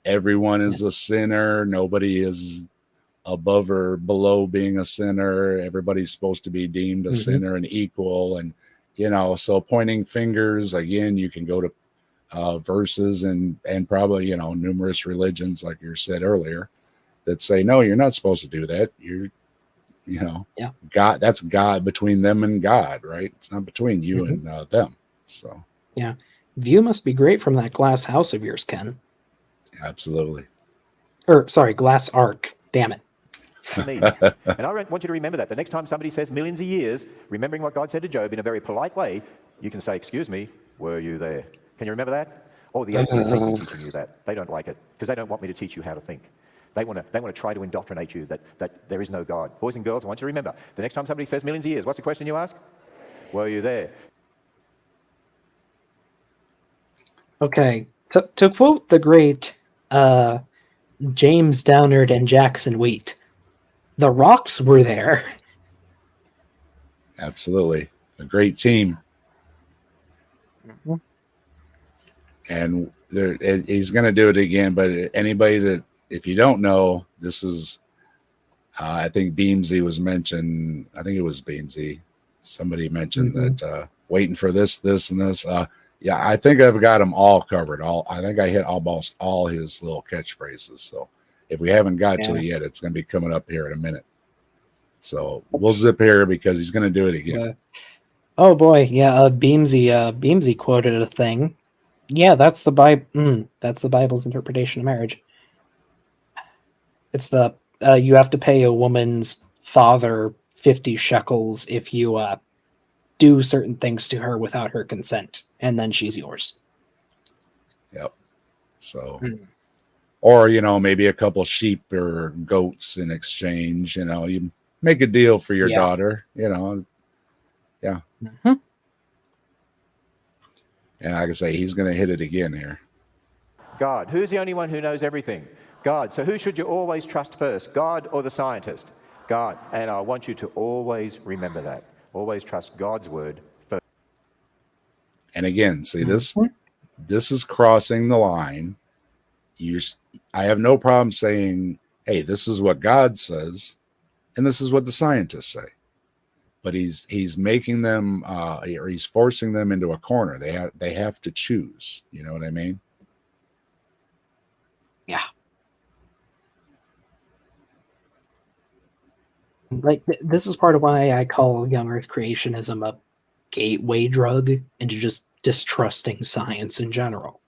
Everyone is a sinner. Nobody is above or below being a sinner. Everybody's supposed to be deemed a sinner and equal. And, so pointing fingers, again, you can go to verses and probably, numerous religions, like you said earlier, that say, no, you're not supposed to do that. God, that's God, between them and God, right? It's not between you and them. So,
yeah. View must be great from that glass house of yours, Ken.
Absolutely.
Or, sorry, glass arc. Damn it.
And I want you to remember that. The next time somebody says millions of years, remembering what God said to Job in a very polite way, you can say, excuse me, were you there? Can you remember that? Oh, the atheists hate me teaching you that. They don't like it because they don't want me to teach you how to think. They want to try to indoctrinate you that there is no God. Boys and girls, I want you to remember, the next time somebody says millions of years, what's the question you ask? Were you there?
Okay. To quote the great James Downard and Jackson Wheat, the rocks were there.
Absolutely. A great team. And he's going to do it again. But anybody that, if you don't know, this is, I think Beamsy was mentioned. I think it was Beamsy. Somebody mentioned that waiting for this, and this. Yeah, I think I've got them all covered. I think I hit almost all his little catchphrases. So if we haven't got to it yet, it's going to be coming up here in a minute. So we'll zip here because he's going to do it again.
Oh boy, yeah. Beamsy quoted a thing. Yeah, that's the Bible. That's the Bible's interpretation of marriage. It's the you have to pay a woman's father 50 shekels if you do certain things to her without her consent, and then she's yours.
Yep. So, or maybe a couple sheep or goats in exchange. You make a deal for your daughter. Yeah. And like I say, he's going to hit it again here.
God. Who's the only one who knows everything? God. So who should you always trust first, God or the scientist? God. And I want you to always remember that. Always trust God's word first.
And again, see, this is crossing the line. I have no problem saying, hey, this is what God says, and this is what the scientists say. But he's making them, or he's forcing them into a corner. They have to choose. You know what I mean?
Yeah. Like this is part of why I call young Earth creationism a gateway drug into just distrusting science in general.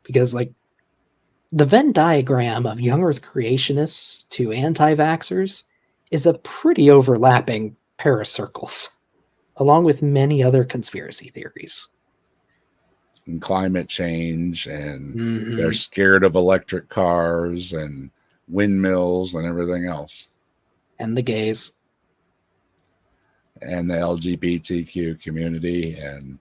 Because like the Venn diagram of young Earth creationists to anti-vaxxers is a pretty overlapping pair of circles, along with many other conspiracy theories.
And climate change, and they're scared of electric cars and windmills and everything else.
And the gays.
And the LGBTQ community. And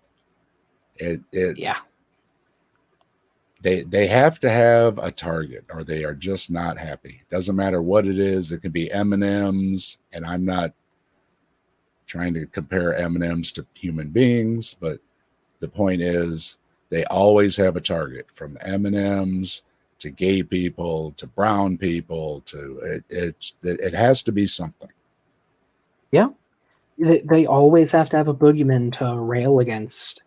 they have to have a target or they are just not happy. Doesn't matter what it is. It can be M&Ms, and I'm not trying to compare M&Ms to human beings, but the point is they always have a target, from M&Ms to gay people to brown people to it has to be something.
Yeah. They always have to have a boogeyman to rail against.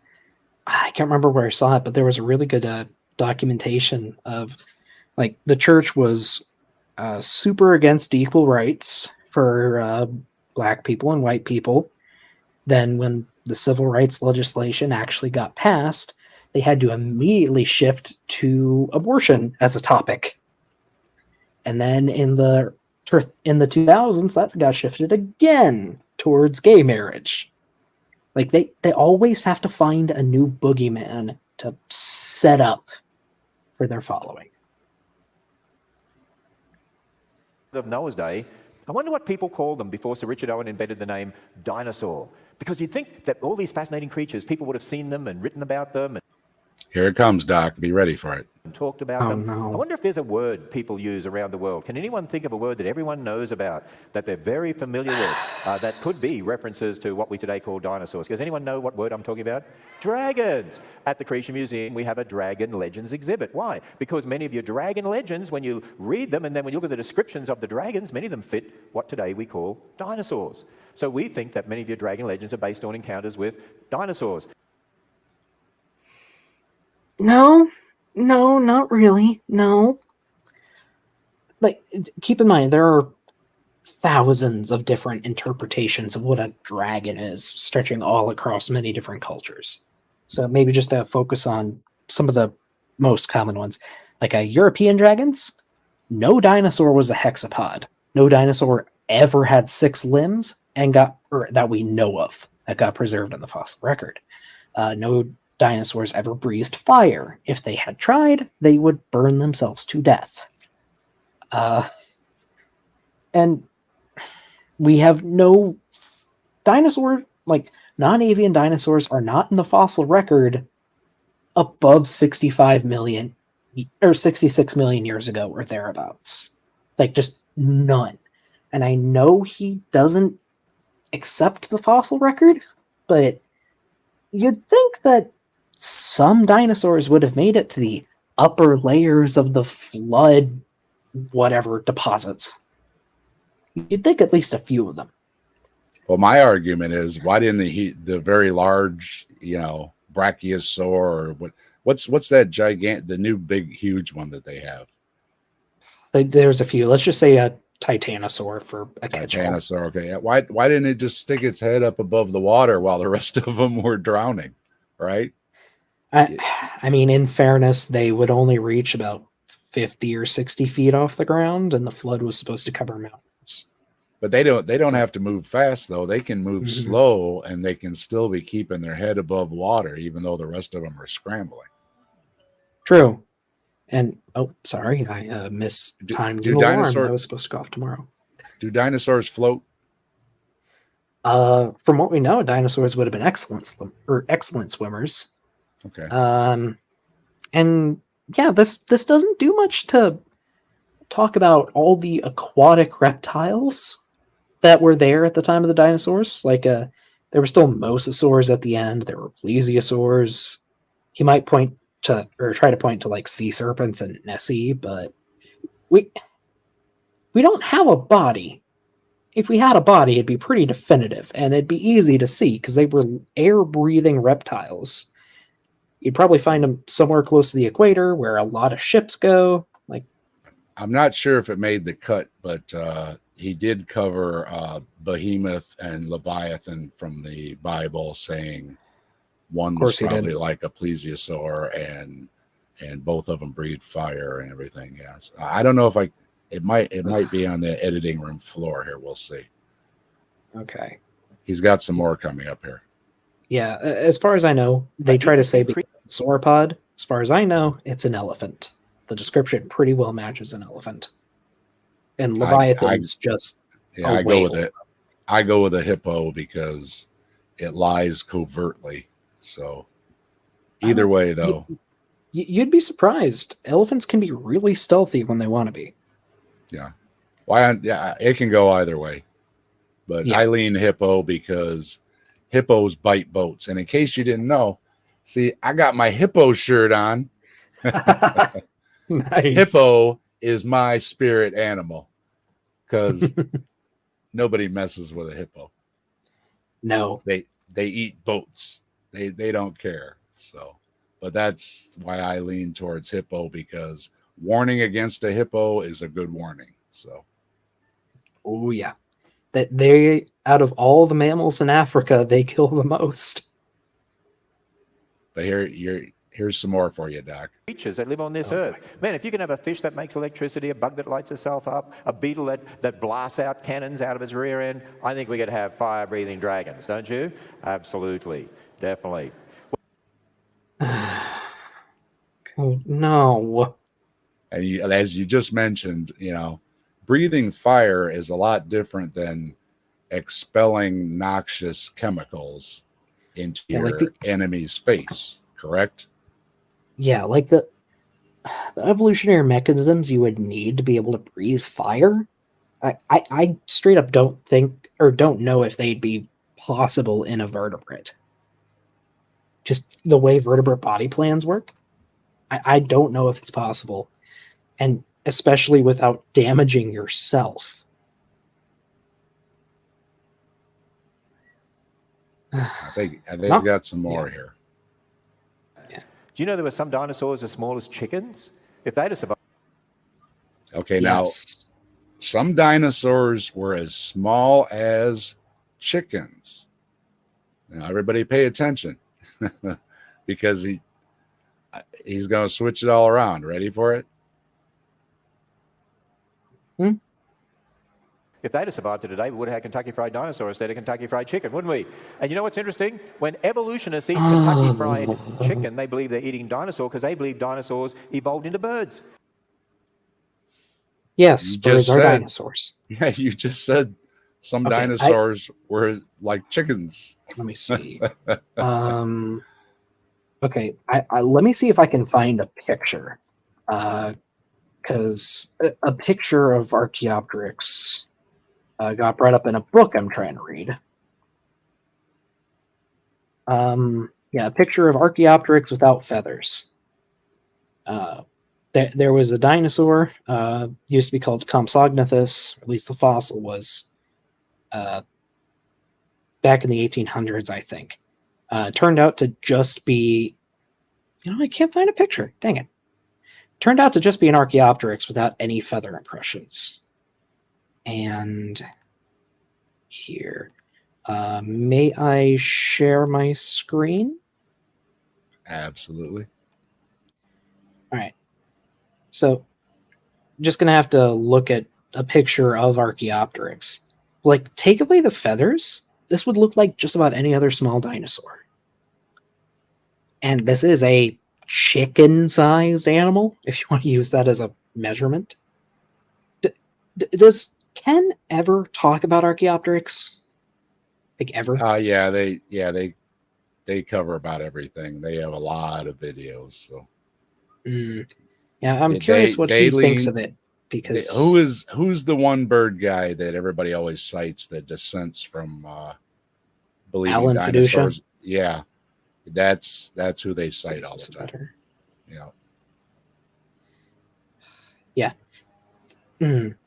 I can't remember where I saw it, but there was a really good documentation of like the church was super against equal rights for black people and white people. Then, when the civil rights legislation actually got passed, they had to immediately shift to abortion as a topic. And then in the 2000s, that got shifted again towards gay marriage. Like they always have to find a new boogeyman to set up for their following.
Of Noah's day, I wonder what people called them before Sir Richard Owen invented the name dinosaur. Because you'd think that all these fascinating creatures, people would have seen them and written about them and
Here it comes, Doc. Be ready for it.
talked about
Oh,
them.
no.
I wonder if there's a word people use around the world. Can anyone think of a word that everyone knows about, that they're very familiar with, that could be references to what we today call dinosaurs? Does anyone know what word I'm talking about? Dragons. At the Creation Museum, we have a Dragon Legends exhibit. Why? Because many of your dragon legends, when you read them and then when you look at the descriptions of the dragons, many of them fit what today we call dinosaurs. So we think that many of your dragon legends are based on encounters with dinosaurs.
No, not really. No. Like, keep in mind, there are thousands of different interpretations of what a dragon is, stretching all across many different cultures. So maybe just to focus on some of the most common ones. Like European dragons, no dinosaur was a hexapod. No dinosaur ever had 6 limbs and or that we know of, that got preserved in the fossil record. No dinosaurs ever breathed fire. If they had tried, they would burn themselves to death. And we have no dinosaur, like non-avian dinosaurs are not in the fossil record above 65 million or 66 million years ago or thereabouts. Like just none. And I know he doesn't accept the fossil record, but you'd think that some dinosaurs would have made it to the upper layers of the flood, whatever deposits. You'd think at least a few of them.
Well, my argument is, why didn't the very large, brachiosaur or what's that the new big huge one that they have?
There's a few. Let's just say a titanosaur for a catch-all.
Titanosaur. Okay. Why didn't it just stick its head up above the water while the rest of them were drowning? Right.
I mean, in fairness, they would only reach about 50 or 60 feet off the ground, and the flood was supposed to cover mountains.
But they don't have to move fast, though. They can move slow, and they can still be keeping their head above water, even though the rest of them are scrambling.
True. And sorry, I mistimed the alarm. I was supposed to go off tomorrow.
Do dinosaurs float?
From what we know, dinosaurs would have been excellent swimmers.
Okay.
And yeah, this doesn't do much to talk about all the aquatic reptiles that were there at the time of the dinosaurs. Like there were still mosasaurs at the end. There were plesiosaurs. He might try to point to like sea serpents and Nessie, but we don't have a body. If we had a body, it'd be pretty definitive, and it'd be easy to see because they were air-breathing reptiles. You'd probably find them somewhere close to the equator where a lot of ships go. Like,
I'm not sure if it made the cut, but he did cover Behemoth and Leviathan from the Bible, saying one was probably like a plesiosaur, and both of them breathed fire and everything. Yes, I don't know if it might be on the editing room floor here. We'll see.
Okay,
he's got some more coming up here.
Yeah, as far as I know, they try to say sauropod. As far as I know, it's an elephant. The description pretty well matches an elephant. And Leviathan's just
I go with it. I go with a hippo because it lies covertly. So either way, though,
you'd be surprised. Elephants can be really stealthy when they want to be.
Yeah. Yeah, it can go either way. But yeah. I lean hippo because hippos bite boats. And in case you didn't know, see, I got my hippo shirt on.
Nice.
Hippo is my spirit animal because nobody messes with a hippo.
No.
They eat boats. They don't care. So, but that's why I lean towards hippo, because warning against a hippo is a good warning. So,
Oh yeah, that they out of all the mammals in Africa, they kill the most.
but here's some more for you, Doc.
Creatures that live on this earth. Man, if you can have a fish that makes electricity, a bug that lights itself up, a beetle that blasts out cannons out of its rear end, I think we could have fire-breathing dragons, don't you? Absolutely, definitely.
Oh, no.
And as you just mentioned, breathing fire is a lot different than expelling noxious chemicals into your enemy's face, correct?
Yeah, like the evolutionary mechanisms you would need to be able to breathe fire. I straight up don't think or don't know if they'd be possible in a vertebrate. Just the way vertebrate body plans work. I don't know if it's possible. And especially without damaging yourself.
I think got some more here.
Yeah.
Do you know there were some dinosaurs as small as chickens? If they'd have survived.
Okay, now some dinosaurs were as small as chickens. Now everybody pay attention because he's going to switch it all around. Ready for it?
If they'd have survived to today, we would have had Kentucky Fried Dinosaur instead of Kentucky Fried Chicken, wouldn't we? And you know what's interesting? When evolutionists eat Kentucky Fried Chicken, they believe they're eating dinosaur because they believe dinosaurs evolved into birds.
Yes, birds are dinosaurs.
Yeah, you just said some dinosaurs were like chickens.
Let me see. Okay, let me see if I can find a picture. Because a picture of Archaeopteryx got brought up in a book I'm trying to read. Yeah, a picture of Archaeopteryx without feathers. There was a dinosaur, used to be called Compsognathus, at least the fossil was, back in the 1800s, I think. Turned out to just be, I can't find a picture. Dang it. Turned out to just be an Archaeopteryx without any feather impressions. And here, may I share my screen?
Absolutely.
All right. So, just gonna have to look at a picture of Archaeopteryx. Like, take away the feathers, this would look like just about any other small dinosaur. And this is a chicken-sized animal, if you want to use that as a measurement. Does Ken ever talk about Archaeopteryx? Like ever?
Yeah, they cover about everything. They have a lot of videos. So,
yeah, I'm curious what he thinks of it, because
who's the one bird guy that everybody always cites that dissents from believing
Alan
dinosaurs?
Fiducia?
Yeah, that's who they cite all the time.
Better.
Yeah.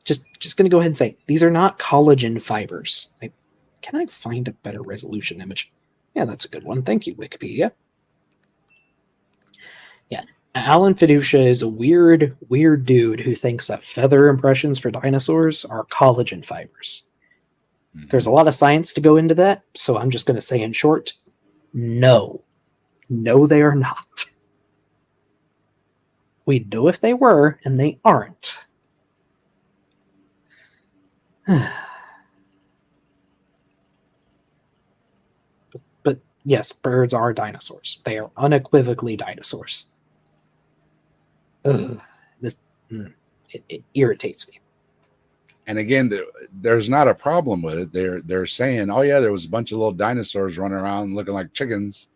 Just gonna go ahead and say these are not collagen fibers. Can I find a better resolution image? Yeah, that's a good one. Thank you, Wikipedia. Yeah, Alan Fiducia is a weird dude who thinks that feather impressions for dinosaurs are collagen fibers. Mm-hmm. There's a lot of science to go into that, so I'm just going to say in short, no, they are not. We'd know if they were, and they aren't. But yes, birds are dinosaurs. They are unequivocally dinosaurs. It irritates me.
And again, there's not a problem with it. They're saying, oh yeah, there was a bunch of little dinosaurs running around looking like chickens.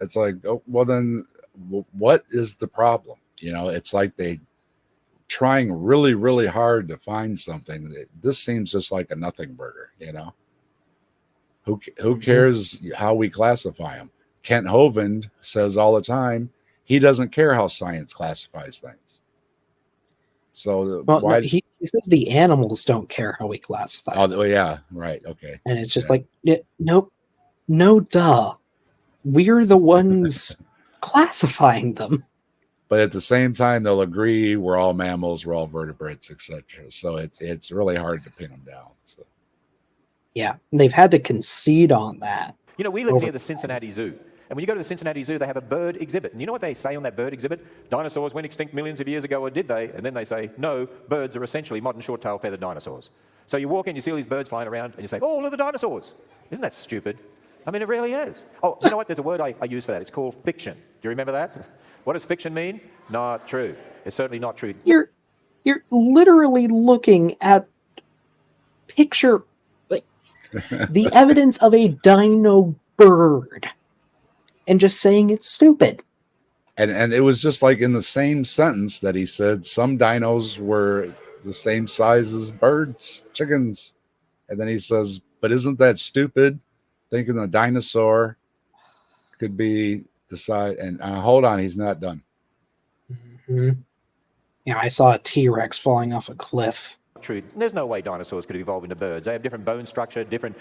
It's like, oh, well then, what is the problem? It's like they trying really, really hard to find something. This seems just like a nothing burger. Who cares how we classify them? Kent Hovind says all the time he doesn't care how science classifies things. So why
he says the animals don't care how we classify.
Oh yeah, right. Okay.
And it's just like, nope, no, duh. We're the ones classifying them.
But at the same time, they'll agree we're all mammals, we're all vertebrates, etc. So it's really hard to pin them down. So.
Yeah, they've had to concede on that.
You know, we live near the Cincinnati Zoo. And when you go to the Cincinnati Zoo, they have a bird exhibit. And you know what they say on that bird exhibit? Dinosaurs went extinct millions of years ago, or did they? And then they say, no, birds are essentially modern short-tailed feathered dinosaurs. So you walk in, you see all these birds flying around, and you say, oh, look at the dinosaurs. Isn't that stupid? I mean, it really is. Oh, you know what? There's a word I use for that. It's called fiction. Do you remember that? What does fiction mean? Not true. It's certainly not true.
You're literally looking at picture, like, the evidence of a dino bird and just saying it's stupid.
And it was just like in the same sentence that he said some dinos were the same size as birds, chickens. And then he says, but isn't that stupid? Thinking a dinosaur could be the size. And hold on, he's not done.
Mm-hmm. Yeah, I saw a T-Rex falling off a cliff.
True. There's no way dinosaurs could have evolved into birds. They have different bone structure, different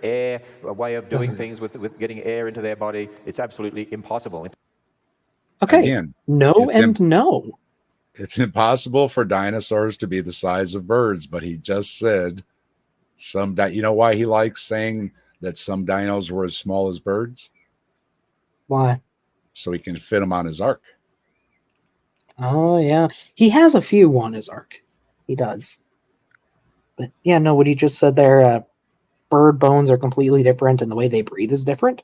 air, a way of doing things with getting air into their body. It's absolutely impossible.
Okay,
Again,
no and no.
It's impossible for dinosaurs to be the size of birds, but he just said you know why he likes saying that some dinos were as small as birds?
Why?
So he can fit them on his ark.
Oh, yeah. He has a few on his ark. He does. But yeah, no, what he just said there, bird bones are completely different and the way they breathe is different.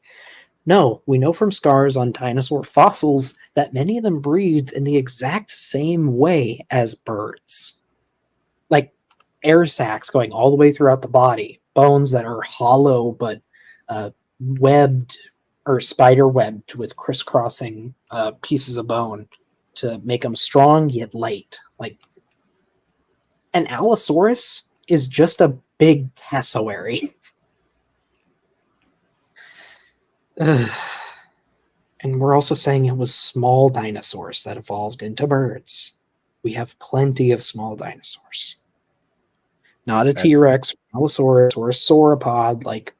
No, we know from scars on dinosaur fossils that many of them breathed in the exact same way as birds. Like air sacs going all the way throughout the body, bones that are hollow but webbed or spider webbed with crisscrossing pieces of bone to make them strong yet light. Like an Allosaurus is just a big cassowary. And we're also saying it was small dinosaurs that evolved into birds. We have plenty of small dinosaurs. Not a T-Rex, Allosaurus, or a sauropod like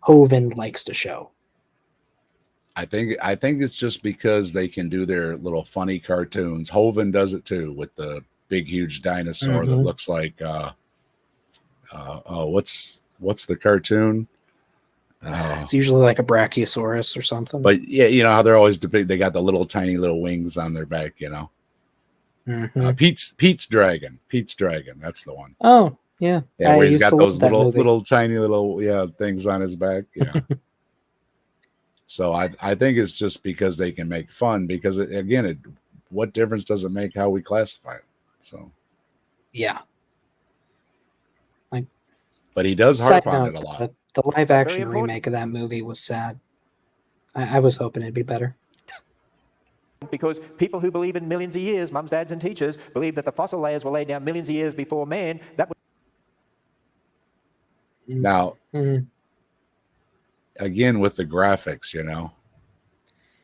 Hovind likes to show.
I think it's just because they can do their little funny cartoons. Hovind does it too with the big huge dinosaur that looks like what's the cartoon?
It's usually like a Brachiosaurus or something.
But yeah, you know how they're always they got the little tiny little wings on their back, you know. Pete's dragon. Pete's dragon. That's the one.
Oh yeah,
yeah. Where he's got those little tiny little things on his back. Yeah. So I think it's just because they can make fun. Because what difference does it make how we classify it? So
yeah.
But he does harp on it a lot.
The live action remake of that movie was sad. I was hoping it'd be better.
Because people who believe in millions of years, mums, dads, and teachers, believe that the fossil layers were laid down millions of years before man.
Now, again, with the graphics, you know,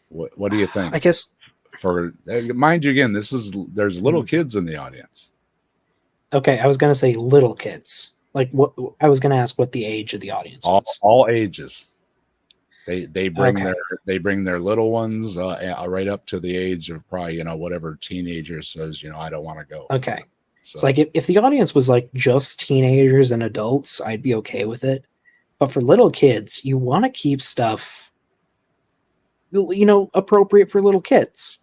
what do you think?
I guess
for mind you, again, there's little kids in the audience.
Okay, I was gonna say little kids. Like what I was going to ask what the age of the audience was.
All ages. They bring their little ones right up to the age of probably whatever teenager says I don't want to go.
Okay, so it's like if the audience was like just teenagers and adults, I'd be okay with it. But for little kids, you want to keep stuff appropriate for little kids.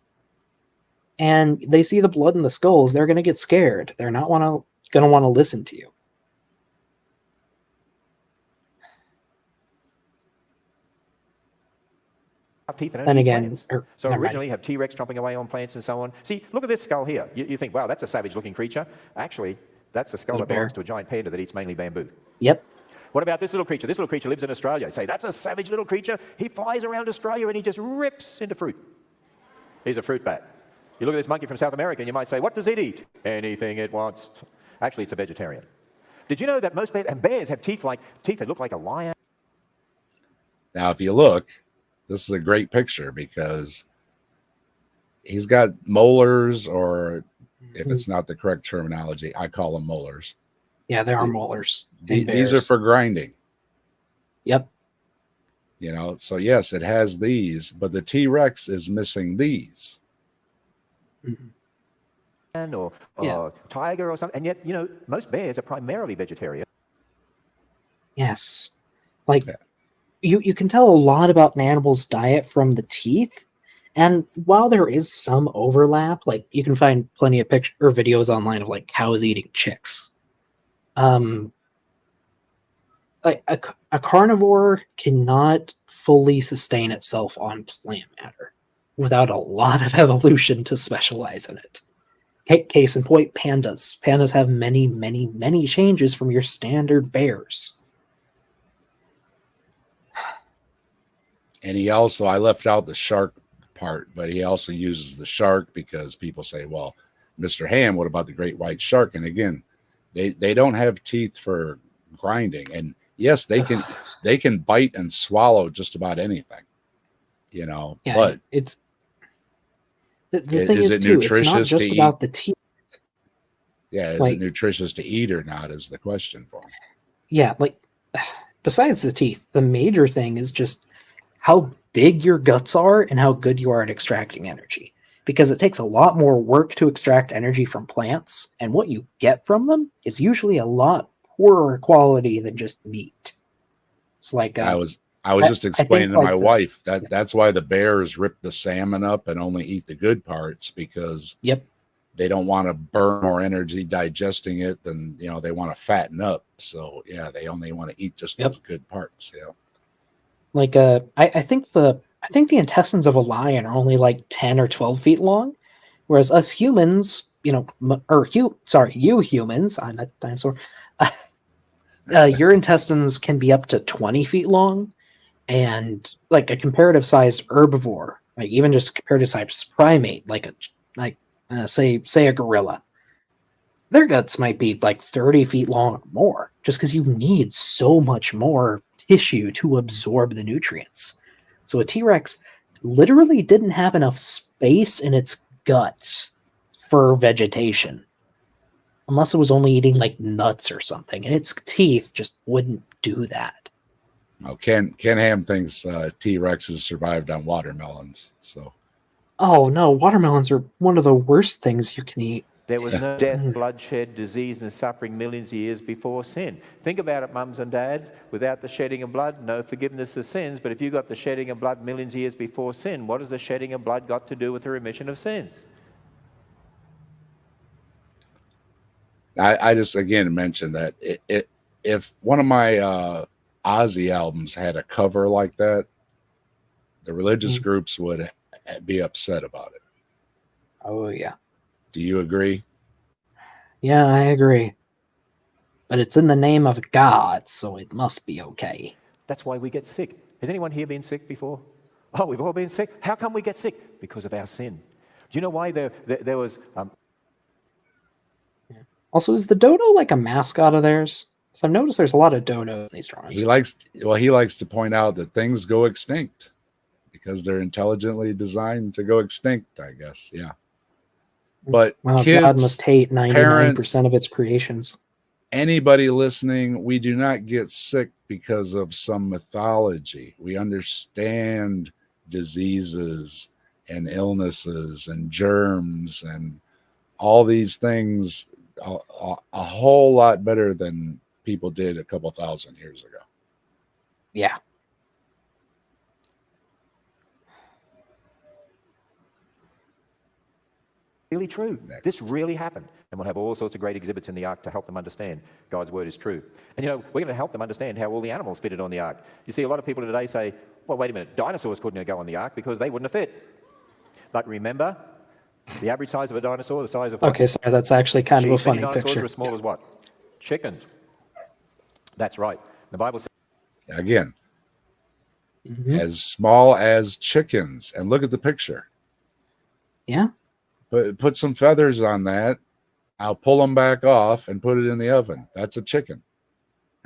And they see the blood in the skulls, they're going to get scared. They're not going to want to listen to you.
Teeth and
then again,
plants. So originally you have T-Rex chomping away on plants and so on. See, look at this skull here. You think, wow, that's a savage-looking creature. Actually, that's a skull that belongs to a giant panda that eats mainly bamboo.
Yep.
What about this little creature? This little creature lives in Australia. You say, that's a savage little creature. He flies around Australia and he just rips into fruit. He's a fruit bat. You look at this monkey from South America and you might say, what does it eat? Anything it wants. Actually, it's a vegetarian. Did you know that most bears have teeth that look like a lion?
Now, if you look, this is a great picture because he's got molars, or if it's not the correct terminology, I call them molars.
Yeah, there are molars.
These are for grinding.
Yep.
So yes, it has these, but the T-Rex is missing these.
Mhm.
Or
Yeah.
tiger or something. And yet, most bears are primarily vegetarian.
Yes. Like,
Yeah.
you can tell a lot about an animal's diet from the teeth. And while there is some overlap, like you can find plenty of pictures or videos online of like cows eating chicks. Like a carnivore cannot fully sustain itself on plant matter without a lot of evolution to specialize in it. Case in point, pandas. Pandas have many, many, many changes from your standard bears.
And I left out the shark part, but he also uses the shark because people say, well, Mr. Ham, what about the great white shark? And again, they don't have teeth for grinding. And yes, they can bite and swallow just about anything,
Yeah,
but
it's the thing
is
is
it
too, it's not
nutritious to
just
eat?
about the teeth.
Yeah, is it
Like,
nutritious to eat or not is the question for him.
yeah, like besides the teeth, the major thing is just how big your guts are and how good you are at extracting energy. Because it takes a lot more work to extract energy from plants, and what you get from them is usually a lot poorer quality than just meat. It's like
I was just
I
explaining
think
to my
like the
wife
yeah,
that's why the bears rip the salmon up and only eat the good parts, because
yep.
they don't want to burn more energy digesting it than they want to fatten up. So yeah, they only want to eat just
Yep.
those good parts.
Like I think the intestines of a lion are only like 10 or 12 feet long, whereas us humans, you humans, I'm a dinosaur. Your intestines can be up to 20 feet long, and like a comparative sized herbivore, like even just comparative sized primate, like say a gorilla, their guts might be like 30 feet long or more, just because you need so much more tissue to absorb the nutrients. So a T-Rex literally didn't have enough space in its gut for vegetation, unless it was only eating like nuts or something, and its teeth just wouldn't do that.
Now, Ken Ham thinks T-Rexes survived on watermelons. So
Oh no, watermelons are one of the worst things you can eat.
There was no death,
Mm.
bloodshed, disease, and suffering millions of years before sin. Think about it, mums and dads. Without the shedding of blood, no forgiveness of sins. But if you got the shedding of blood millions of years before sin, what has the shedding of blood got to do with the remission of sins?
I just again mentioned that if one of my Ozzy albums had a cover like that, the religious
Mm.
groups would be upset about it.
Oh yeah.
Do you agree?
Yeah, I agree. But it's in the name of God, so it must be okay.
That's why we get sick. Has anyone here been sick before? Oh, we've all been sick. How come we get sick? Because of our sin. Do you know why there was...
Yeah. Also, is the dodo like a mascot of theirs? So I've noticed there's a lot of dodos in these drawings.
He likes to point out that things go extinct because they're intelligently designed to go extinct, I guess. Yeah. But
Well, God must
kids,
hate 99%
parents,
of its creations.
anybody listening, we do not get sick because of some mythology. We understand diseases and illnesses and germs and all these things a whole lot better than people did a couple thousand years ago.
Yeah.
Really true.
Next.
This really happened. And we'll have all sorts of great exhibits in the ark to help them understand God's word is true. And we're going to help them understand how all the animals fitted on the ark. You see, a lot of people today say, well, wait a minute, dinosaurs couldn't go on the ark because they wouldn't have fit. But remember, the average size of a dinosaur, the size of what?
Okay, sorry, that's actually kind of a
Sheep. Many
funny
dinosaurs
picture.
were as small as what? Chickens. That's right. The Bible says,
Again,
Mhm.
as small as chickens. And look at the picture.
Yeah.
Put some feathers on that. I'll pull them back off and put it in the oven. That's a chicken,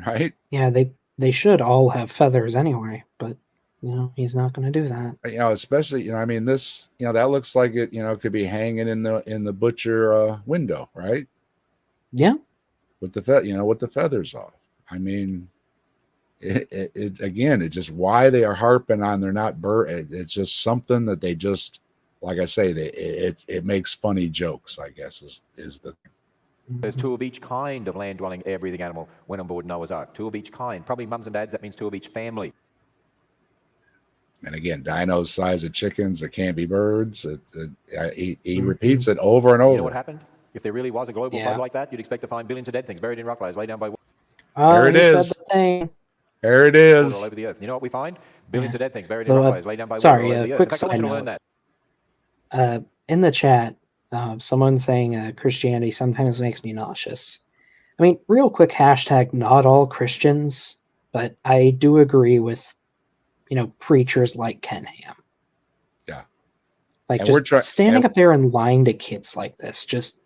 right?
Yeah, they should all have feathers anyway, but he's not going to do that.
Especially I mean this that looks like it could be hanging in the butcher window, right?
Yeah.
With the with the feathers off. I mean, Again, it just why they are harping on they're not it's just something that they just, like I say, it makes funny jokes, I guess, is the
There's two of each kind of land-dwelling, air-breathing animal went on board Noah's Ark. Two of each kind. Probably mums and dads, that means two of each family.
And again, dinos size of chickens, it can't be birds. He repeats it over and over.
You know what happened? If there really was a global flood like that, you'd expect to find billions of dead things buried in rock layers, laid down by water.
There it is.
Said the thing.
There it is.
All over the earth. You know what we find? Billions of dead things buried in rock layers, laid down by water.
Sorry,
all over the earth.
quick
In fact, I want you to learn
side
that.
In the chat, someone saying Christianity sometimes makes me nauseous. I mean, real quick hashtag, not all Christians, but I do agree with, preachers like Ken Ham.
Yeah.
Like,
and
just standing up there and lying to kids like this, just...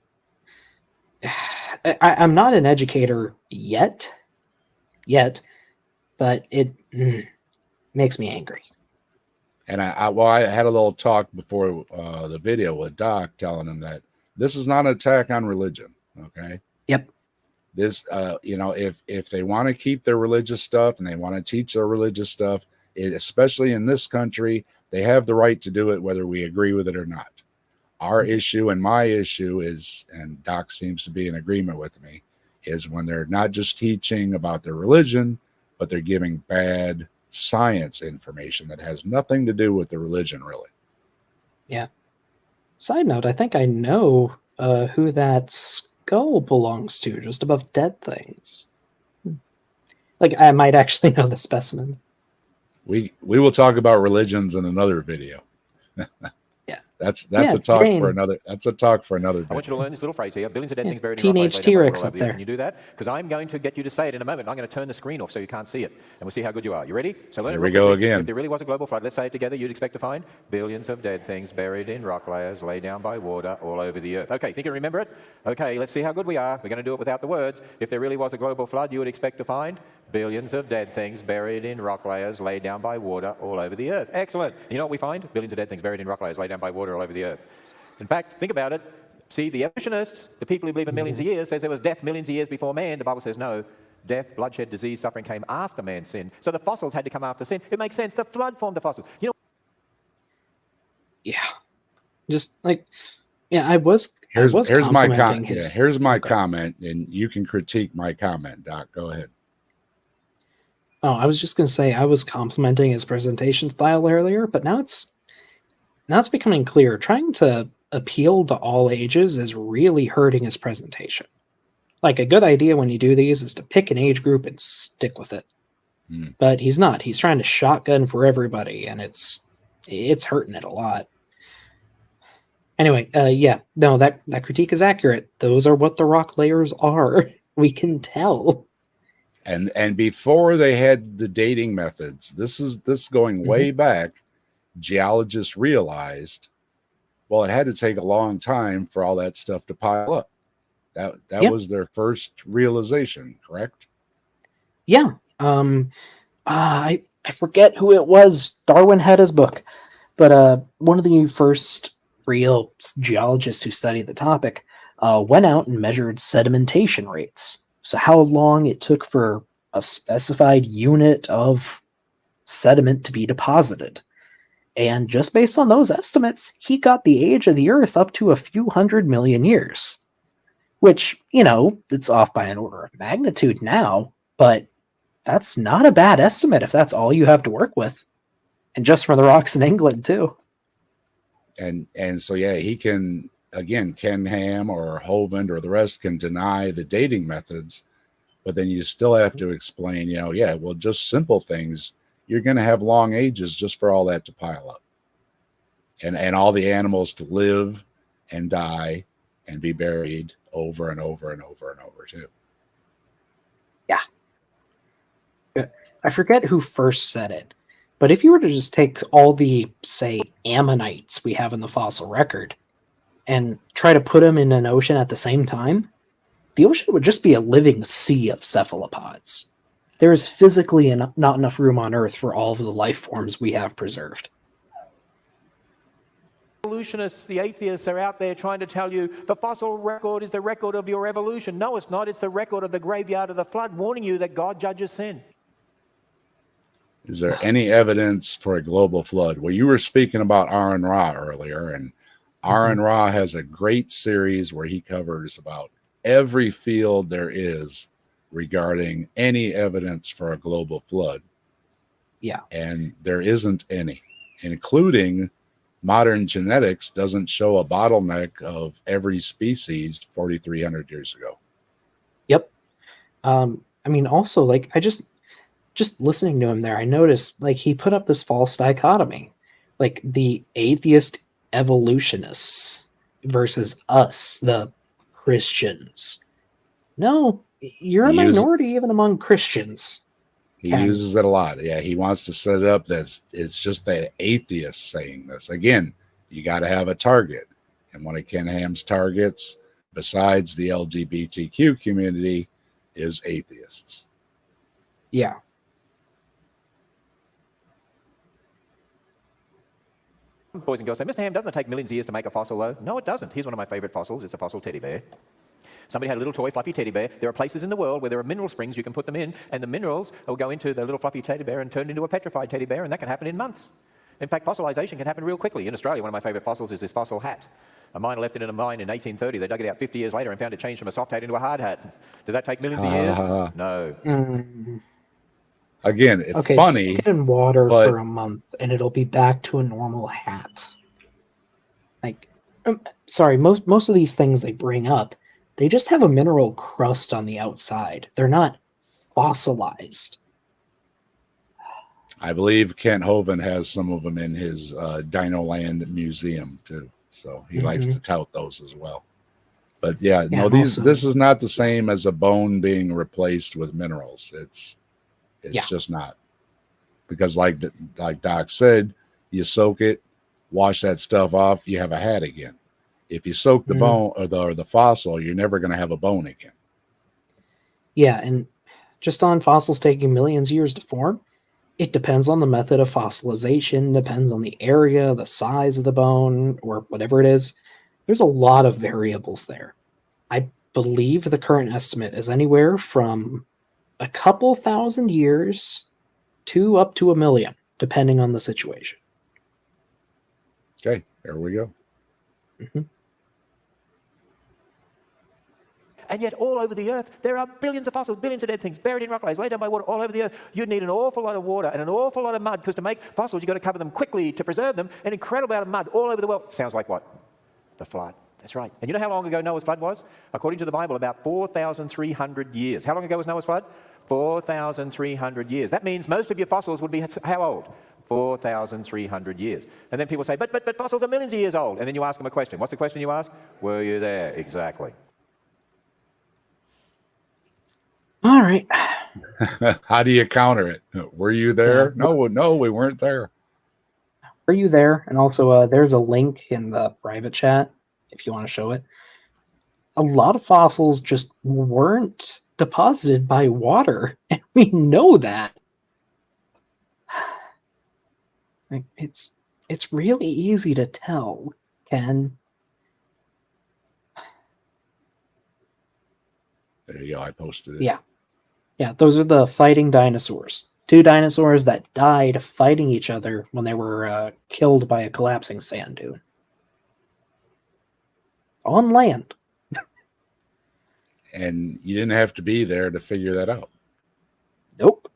I'm not an educator yet, but it makes me angry.
And I had a little talk before the video with Doc telling him that this is not an attack on religion. Okay.
Yep.
This, if they want to keep their religious stuff and they want to teach their religious stuff, especially in this country, they have the right to do it, whether we agree with it or not. Our issue and my issue is, and Doc seems to be in agreement with me, is when they're not just teaching about their religion, but they're giving bad science information that has nothing to do with the religion, really.
Yeah. Side note, I think I know who that skull belongs to, just above dead things. Like, I might actually know the specimen.
We will talk about religions in another video.
Yeah.
That's a talk for another. That's a talk for another video.
I want you to learn this little phrase here: billions of dead things buried
teenage
in
T-Rex up there.
Can you do that? Because I'm going to get you to say it in a moment. I'm going to turn the screen off so you can't see it, and we'll see how good you are. You ready? So
here we go again.
If there really was a global flood, let's say it together. You'd expect to find billions of dead things buried in rock layers, laid down by water all over the earth. Okay, think you can remember it? Okay, let's see how good we are. We're going to do it without the words. If there really was a global flood, you would expect to find billions of dead things buried in rock layers, laid down by water all over the earth. Excellent. You know what we find? Billions of dead things buried in rock layers, laid down by water all over the earth. In fact, think about it. See, the evolutionists, the people who believe in millions of years, says there was death millions of years before man. The Bible says no. Death, bloodshed, disease, suffering came after man sinned. So the fossils had to come after sin. It makes sense. The flood formed the fossils. You know.
Yeah. Just like, yeah, here's
my comment. Yeah, here's my comment, and you can critique my comment, Doc. Go ahead.
Oh, I was just going to say I was complimenting his presentation style earlier, but now it's becoming clear. Trying to appeal to all ages is really hurting his presentation. Like, a good idea when you do these is to pick an age group and stick with it. But he's not. He's trying to shotgun for everybody, and it's hurting it a lot. Anyway, that critique is accurate. Those are what the rock layers are. We can tell.
And before they had the dating methods, this going way back, geologists realized, well, it had to take a long time for all that stuff to pile up. That was their first realization, correct?
Yeah. I forget who it was. Darwin had his book, but one of the first real geologists who studied the topic went out and measured sedimentation rates. So how long it took for a specified unit of sediment to be deposited. And just based on those estimates, he got the age of the Earth up to a few 100 million years. Which, it's off by an order of magnitude now, but that's not a bad estimate if that's all you have to work with. And just for the rocks in England, too.
And so, yeah, he can, again, Ken Ham or Hovind or the rest can deny the dating methods, but then you still have to explain, just simple things. You're going to have long ages just for all that to pile up. And all the animals to live and die and be buried over and over and over and over, too.
Yeah. I forget who first said it, but if you were to just take all the, say, ammonites we have in the fossil record and try to put them in an ocean at the same time, the ocean would just be a living sea of cephalopods. There is physically not enough room on Earth for all of the life forms we have preserved.
Evolutionists, the atheists, are out there trying to tell you the fossil record is the record of your evolution. No, it's not. It's the record of the graveyard of the flood, warning you that God judges sin.
Is there any evidence for a global flood? Well, you were speaking about Aaron Ra earlier, and Aaron Ra has a great series where he covers about every field there is regarding any evidence for a global flood.
Yeah.
And there isn't any, including modern genetics doesn't show a bottleneck of every species 4,300 years ago.
Yep. I mean, also, like, I just listening to him there, I noticed, like, he put up this false dichotomy, like the atheist evolutionists versus us, the Christians. No, you're a minority even among Christians.
He uses it a lot. Yeah, he wants to set it up that it's just the atheists saying this. Again, you got to have a target. And one of Ken Ham's targets, besides the LGBTQ community, is atheists.
Yeah.
Boys and girls say, Mr. Ham, doesn't it take millions of years to make a fossil, though? No, it doesn't. Here's one of my favorite fossils. It's a fossil teddy bear. Somebody had a little toy fluffy teddy bear. There are places in the world where there are mineral springs you can put them in, and the minerals will go into the little fluffy teddy bear and turn into a petrified teddy bear, and that can happen in months. In fact, fossilization can happen real quickly. In Australia, one of my favorite fossils is this fossil hat. A miner left it in a mine in 1830. They dug it out 50 years later and found it changed from a soft hat into a hard hat. Did that take millions of years? No.
Again, it's
okay,
funny.
Stick it in water for a month, and it'll be back to a normal hat. Like, sorry, most of these things they bring up, they just have a mineral crust on the outside. They're not fossilized.
I believe Kent Hovind has some of them in his Dino Land museum too, so he likes to tout those as well. But yeah, no, this is not the same as a bone being replaced with minerals. It's just not, because like Doc said, you soak it, wash that stuff off, you have a hat again. If you soak the bone or the fossil, you're never going to have a bone again.
Yeah, and just on fossils taking millions of years to form, it depends on the method of fossilization, depends on the area, the size of the bone, or whatever it is. There's a lot of variables there. I believe the current estimate is anywhere from a couple thousand years to up to 1 million, depending on the situation.
Okay, there we go.
And yet all over the earth, there are billions of fossils, billions of dead things buried in rock layers, laid down by water all over the earth. You'd need an awful lot of water and an awful lot of mud, because to make fossils, you've got to cover them quickly to preserve them. An incredible amount of mud all over the world. Sounds like what? The flood. That's right. And you know how long ago Noah's flood was? According to the Bible, about 4,300 years. How long ago was Noah's flood? 4,300 years. That means most of your fossils would be how old? 4,300 years. And then people say, but fossils are millions of years old. And then you ask them a question. What's the question you ask? Were you there? Exactly.
All right.
How do you counter it? Were you there? No, we weren't there.
Were you there? And also, there's a link in the private chat if you want to show it. A lot of fossils just weren't deposited by water, and we know that. It's really easy to tell, Ken.
There you go. I posted it.
Yeah, those are the fighting dinosaurs. 2 dinosaurs that died fighting each other when they were killed by a collapsing sand dune. On land.
And you didn't have to be there to figure that out.
Nope.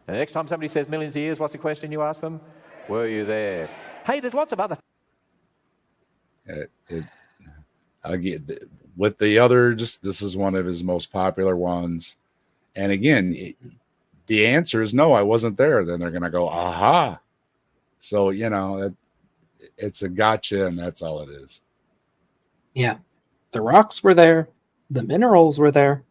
And the next time somebody says millions of years, what's the question you ask them? Were you there? Hey, there's lots of other...
With the other, this is one of his most popular ones. And again, the answer is no, I wasn't there. Then they're going to go, aha. So, it's a gotcha, and that's all it is.
Yeah. The rocks were there. The minerals were there.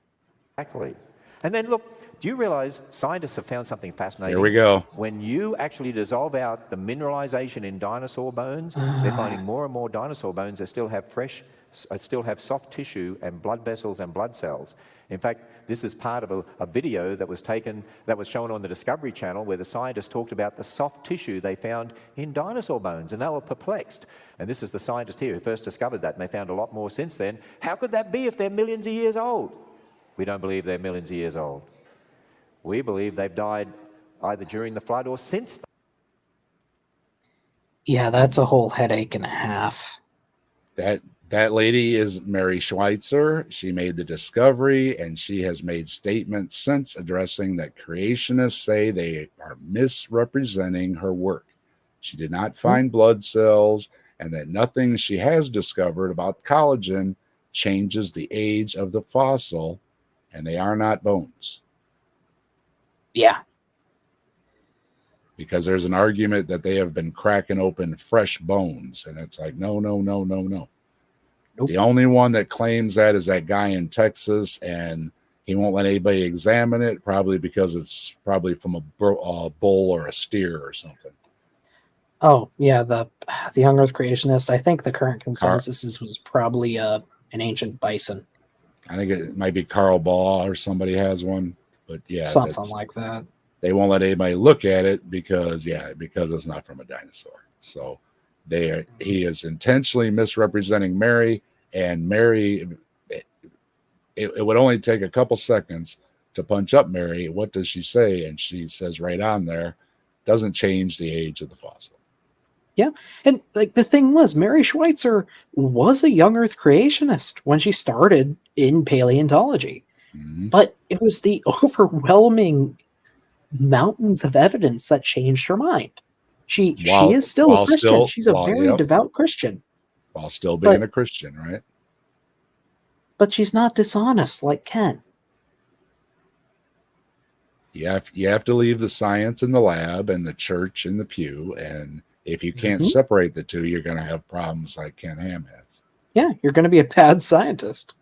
Exactly. And then, look, do you realize scientists have found something fascinating?
Here we go.
When you actually dissolve out the mineralization in dinosaur bones, they're finding more and more dinosaur bones that still have fresh still have soft tissue and blood vessels and blood cells. In fact, this is part of a video that was taken, that was shown on the Discovery Channel, where the scientists talked about the soft tissue they found in dinosaur bones, and they were perplexed. And this is the scientist here who first discovered that, and they found a lot more since then. How could that be if they're millions of years old? We don't believe they're millions of years old. We believe they've died either during the flood or since.
Yeah, that's a whole headache and a half.
That lady is Mary Schweitzer. She made the discovery, and she has made statements since addressing that creationists say they are misrepresenting her work. She did not find blood cells, and that nothing she has discovered about collagen changes the age of the fossil, and they are not bones.
Yeah.
Because there's an argument that they have been cracking open fresh bones, and it's like, no.
Nope.
The only one that claims that is that guy in Texas, and he won't let anybody examine it, probably because it's probably from a bull or a steer or something.
Oh, yeah, the young Earth creationist, I think the current consensus was probably an ancient bison.
I think it might be Carl Baugh or somebody has one, but yeah.
Something like that.
They won't let anybody look at it because it's not from a dinosaur. So he is intentionally misrepresenting Mary, and Mary, it would only take a couple seconds to punch up Mary. What does she say? And she says right on there, doesn't change the age of the fossil.
Yeah. And like the thing was, Mary Schweitzer was a young Earth creationist when she started in paleontology.
Mm-hmm.
But it was the overwhelming mountains of evidence that changed her mind. She is still a Christian. She's a very devout Christian.
While still being a Christian, right?
But she's not dishonest like Ken.
You have to leave the science in the lab and the church in the pew, and if you can't separate the two, you're going to have problems like Ken Ham has.
Yeah, you're going to be a bad scientist.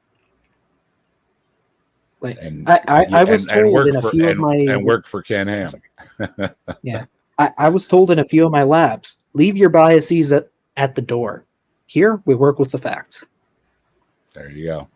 Like, I was told in a few of my...
And work for Ken Ham.
Yeah. I was told in a few of my labs, leave your biases at the door. Here, we work with the facts.
There you go.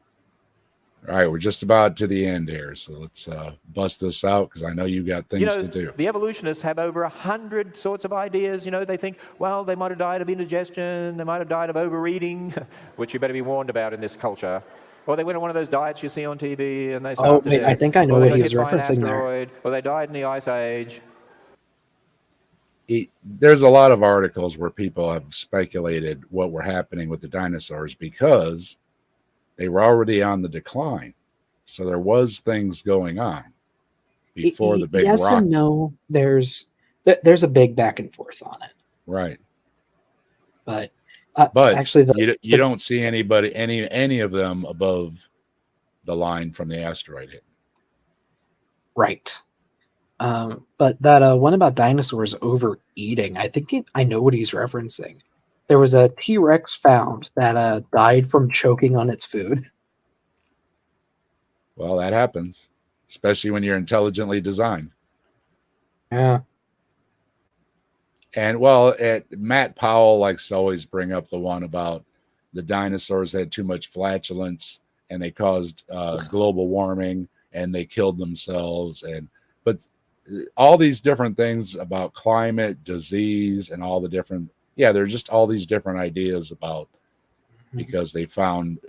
All right, we're just about to the end here, so let's bust this out, because I know you got things to do.
The evolutionists have over 100 sorts of ideas. They think, well, they might have died of indigestion, they might have died of overeating, which you better be warned about in this culture. Or they went on one of those diets you see on TV, and they started
I think I know what he was referencing there.
Or they died in the Ice Age.
There's a lot of articles where people have speculated what were happening with the dinosaurs because they were already on the decline. So there was things going on before the big rock.
Yes and no. There's a big back and forth on it.
Right.
But
actually, you don't see any of them above the line from the asteroid hit.
Right. But that one about dinosaurs overeating, I think I know what he's referencing. There was a T-Rex found that died from choking on its food.
Well, that happens, especially when you're intelligently designed.
Yeah.
And Matt Powell likes to always bring up the one about the dinosaurs had too much flatulence and they caused global warming and they killed themselves. But all these different things about climate, disease, and all the different, there are just all these different ideas about, because they found,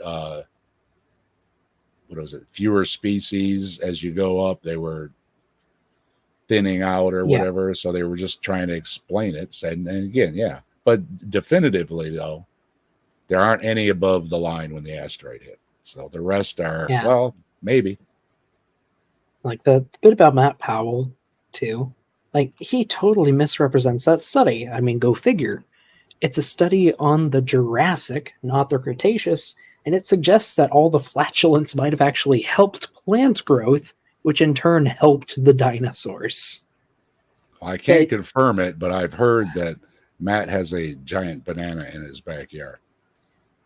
fewer species as you go up. They were thinning out or whatever. So they were just trying to explain it. And again, but definitively though, there aren't any above the line when the asteroid hit. So the rest are, maybe.
Like the bit about Matt Powell too, like he totally misrepresents that study. I mean, go figure. It's a study on the Jurassic, not the Cretaceous, and it suggests that all the flatulence might have actually helped plant growth, which in turn helped the dinosaurs.
I can't confirm it, but I've heard that Matt has a giant banana in his backyard.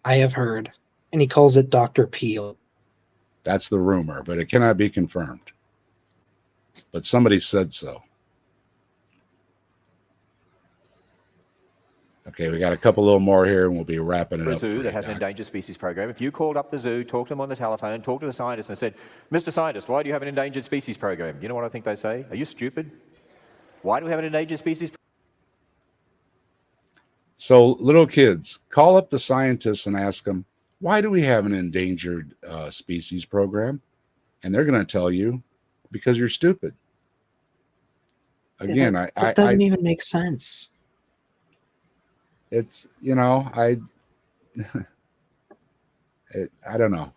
I have heard, and he calls it Dr. Peel.
That's the rumor, but it cannot be confirmed. But somebody said so. Okay, we got a couple little more here, and we'll be wrapping it
a
up.
zoo
For
that
you,
has an
Doc.
endangered species program, if you called up the zoo, talked to them on the telephone, talked to the scientist and said, Mr. Scientist, why do you have an endangered species program? You know what I think they say? Are you stupid? Why do we have an endangered species?
So, little kids, call up the scientists and ask them, why do we have an endangered species program? And they're going to tell you, because you're stupid. Again,
that doesn't even make sense.
It's, I don't know.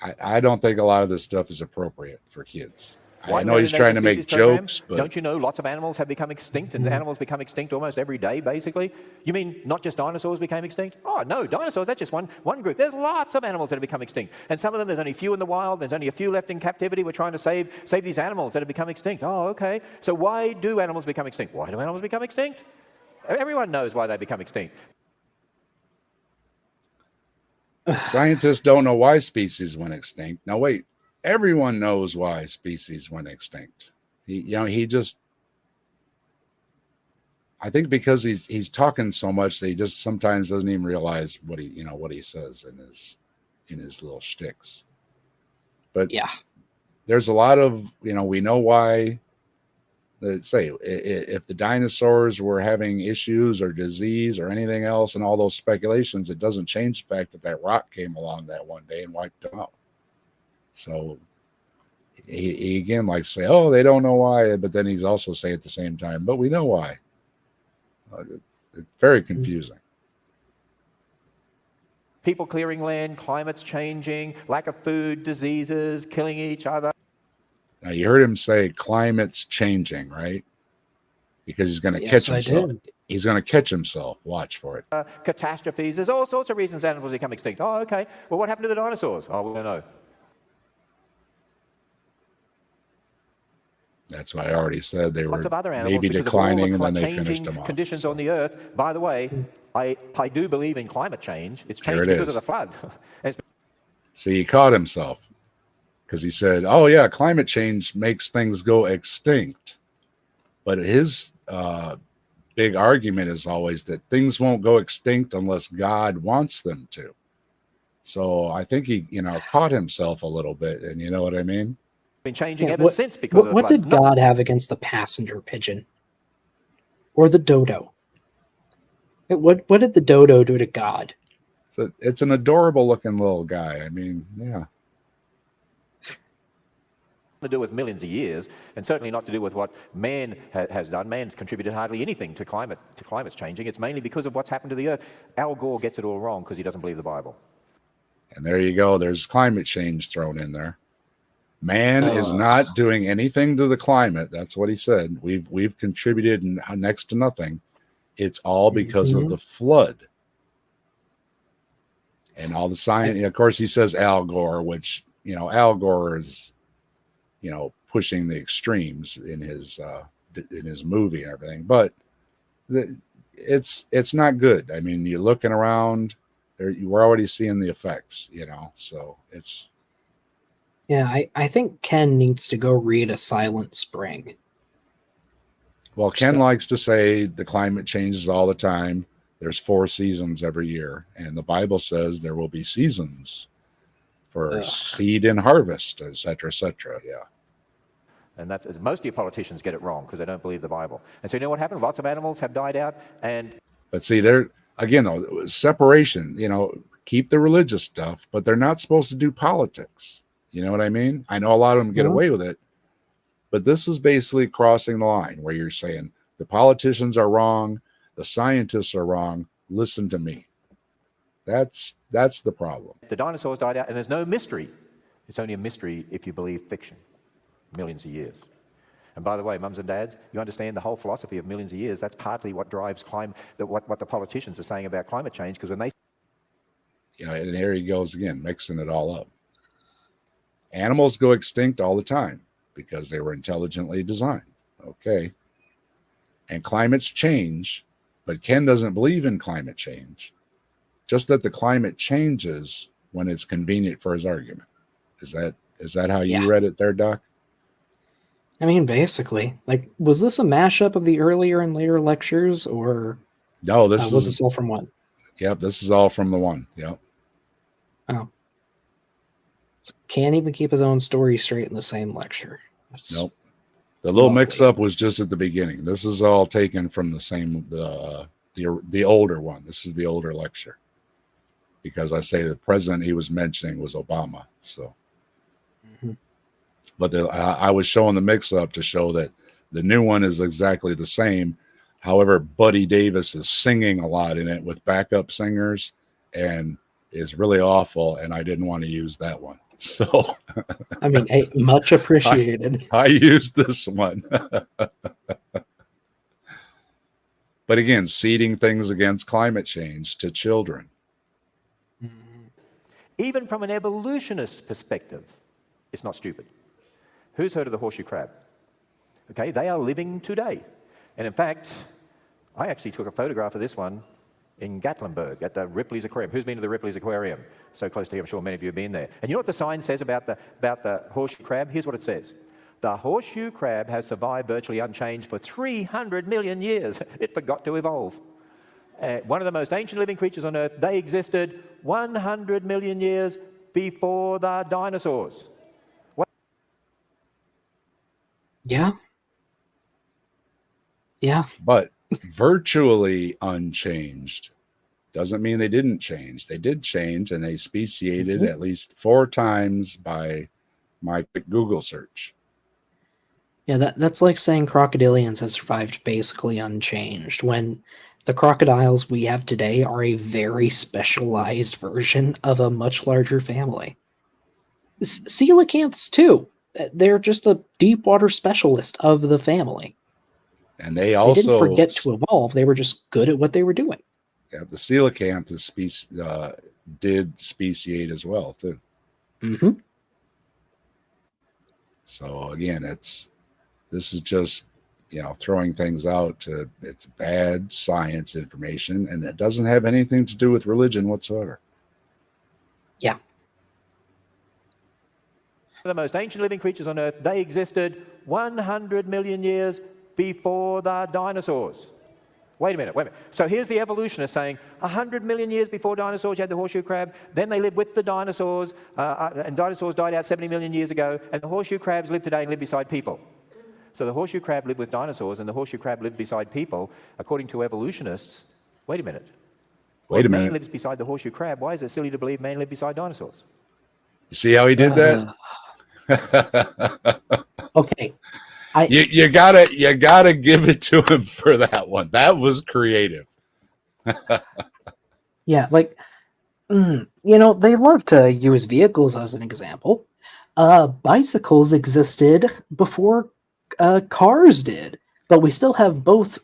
I don't think a lot of this stuff is appropriate for kids.
Why
I
do
know
we have
he's
an
trying to
endangered
make
species program?
jokes, but
don't you know lots of animals have become extinct, and animals become extinct almost every day, basically? You mean not just dinosaurs became extinct? Oh, no, dinosaurs, that's just one group. There's lots of animals that have become extinct. And some of them, there's only a few in the wild. There's only a few left in captivity. We're trying to save these animals that have become extinct. Oh, okay. So why do animals become extinct? Why do animals become extinct? Everyone knows why they become extinct.
scientists don't know why species went extinct. Now, wait, everyone knows why species went extinct. He just, I think because he's talking so much that he just sometimes doesn't even realize what he says in his little shticks. But
Yeah,
there's a lot of, we know why. Let's say if the dinosaurs were having issues or disease or anything else and all those speculations, it doesn't change the fact that rock came along that one day and wiped them out. So he again likes to say, oh, they don't know why, but then he's also saying at the same time, but we know why. It's very confusing.
People clearing land, climate's changing, lack of food, diseases, killing each other.
Now, you heard him say climate's changing, right? Because he's going to catch himself. He's going to catch himself. Watch for it.
Catastrophes. There's all sorts of reasons animals become extinct. Oh, okay. Well, what happened to the dinosaurs? Oh, we don't know.
That's what I already said. They
Lots
were
of other animals
maybe declining, and then they finished them off.
Conditions on the earth. By the way, I do believe in climate change. It's changed
Here it
because
is.
of the flood.
See, he caught himself because he said, oh, yeah, climate change makes things go extinct. But his big argument is always that things won't go extinct unless God wants them to. So I think he, caught himself a little bit, and you know what I mean?
Been changing ever since because of the
what
floods.
did God have against the passenger pigeon or the dodo? What did the dodo do to God?
It's an adorable looking little guy. I mean, yeah.
To do with millions of years, and certainly not to do with what man has done. Man's contributed hardly anything to climate's changing. It's mainly because of what's happened to the earth. Al Gore gets it all wrong because he doesn't believe the Bible.
And there you go. There's climate change thrown in there. Man is not doing anything to the climate. That's what he said. We've contributed next to nothing. It's all because of the flood. And all the science. Of course, he says Al Gore, which, Al Gore is, pushing the extremes in his movie and everything. But it's not good. I mean, you're looking around, we're already seeing the effects, so it's.
Yeah, I think Ken needs to go read A Silent Spring.
Well, Ken likes to say the climate changes all the time. There's 4 seasons every year. And the Bible says there will be seasons for seed and harvest, et cetera, yeah.
And that's most of your politicians get it wrong because they don't believe the Bible. And so you know what happened? Lots of animals have died out.
But see, there again, though, separation, keep the religious stuff, but they're not supposed to do politics. You know what I mean? I know a lot of them get away with it, but this is basically crossing the line where you're saying the politicians are wrong, the scientists are wrong. Listen to me. That's the problem.
The dinosaurs died out, and there's no mystery. It's only a mystery if you believe fiction. Millions of years. And by the way, mums and dads, you understand the whole philosophy of millions of years. That's partly what drives what the politicians are saying about climate change, because when they...
And here he goes again, mixing it all up. Animals go extinct all the time because they were intelligently designed. Okay. And climates change, but Ken doesn't believe in climate change. Just that the climate changes when it's convenient for his argument. Is that how you read it there, Doc?
I mean, basically, was this a mashup of the earlier and later lectures, or
No, this
Was
is
this all from one?
yep. This is all from the one. Yep.
Oh. So can't even keep his own story straight in the same lecture. That's
Nope. The little
lovely.
mix up was just at the beginning. This is all taken from the same the older one. This is the older lecture. Because I say the president he was mentioning was Obama. So, but I was showing the mix up to show that the new one is exactly the same. However, Buddy Davis is singing a lot in it with backup singers and is really awful. And I didn't want to use that one. So,
I mean, hey, much appreciated.
I used this one. But again, seeding things against climate change to children.
Even from an evolutionist perspective, it's not stupid. Who's heard of the horseshoe crab? Okay, they are living today. And in fact, I actually took a photograph of this one in Gatlinburg at the Ripley's Aquarium. Who's been to the Ripley's Aquarium? So close to here, I'm sure many of you have been there. And you know what the sign says about the horseshoe crab? Here's what it says. The horseshoe crab has survived virtually unchanged for 300 million years. It forgot to evolve. One of the most ancient living creatures on Earth, they existed 100 million years before the dinosaurs.
Yeah. Yeah.
But virtually unchanged doesn't mean they didn't change. They did change, and they speciated at least 4 times by my quick Google search.
Yeah, that's like saying crocodilians have survived basically unchanged when the crocodiles we have today are a very specialized version of a much larger family. Coelacanths, too. They're just a deep water specialist of the family.
And they
They didn't
also
forget to evolve. They were just good at what they were doing.
yeah, the coelacanth is did speciate as well too.
Mm-hmm.
So again, this is just throwing things out to it's bad science information, and it doesn't have anything to do with religion whatsoever.
Yeah.
The most ancient living creatures on Earth, they existed 100 million years before the dinosaurs. Wait a minute. So here's the evolutionist saying 100 million years before dinosaurs, you had the horseshoe crab. Then they lived with the dinosaurs, and dinosaurs died out 70 million years ago, and the horseshoe crabs live today and live beside people. So the horseshoe crab lived with dinosaurs, and the horseshoe crab lived beside people. According to evolutionists, wait a minute.
Wait a
Man
minute.
lives beside the horseshoe crab. Why is it silly to believe man lived beside dinosaurs?
You see how he did that?
Okay.
You gotta give it to him for that one. That was creative.
Yeah, like, they love to use vehicles as an example. Bicycles existed before cars did, but we still have both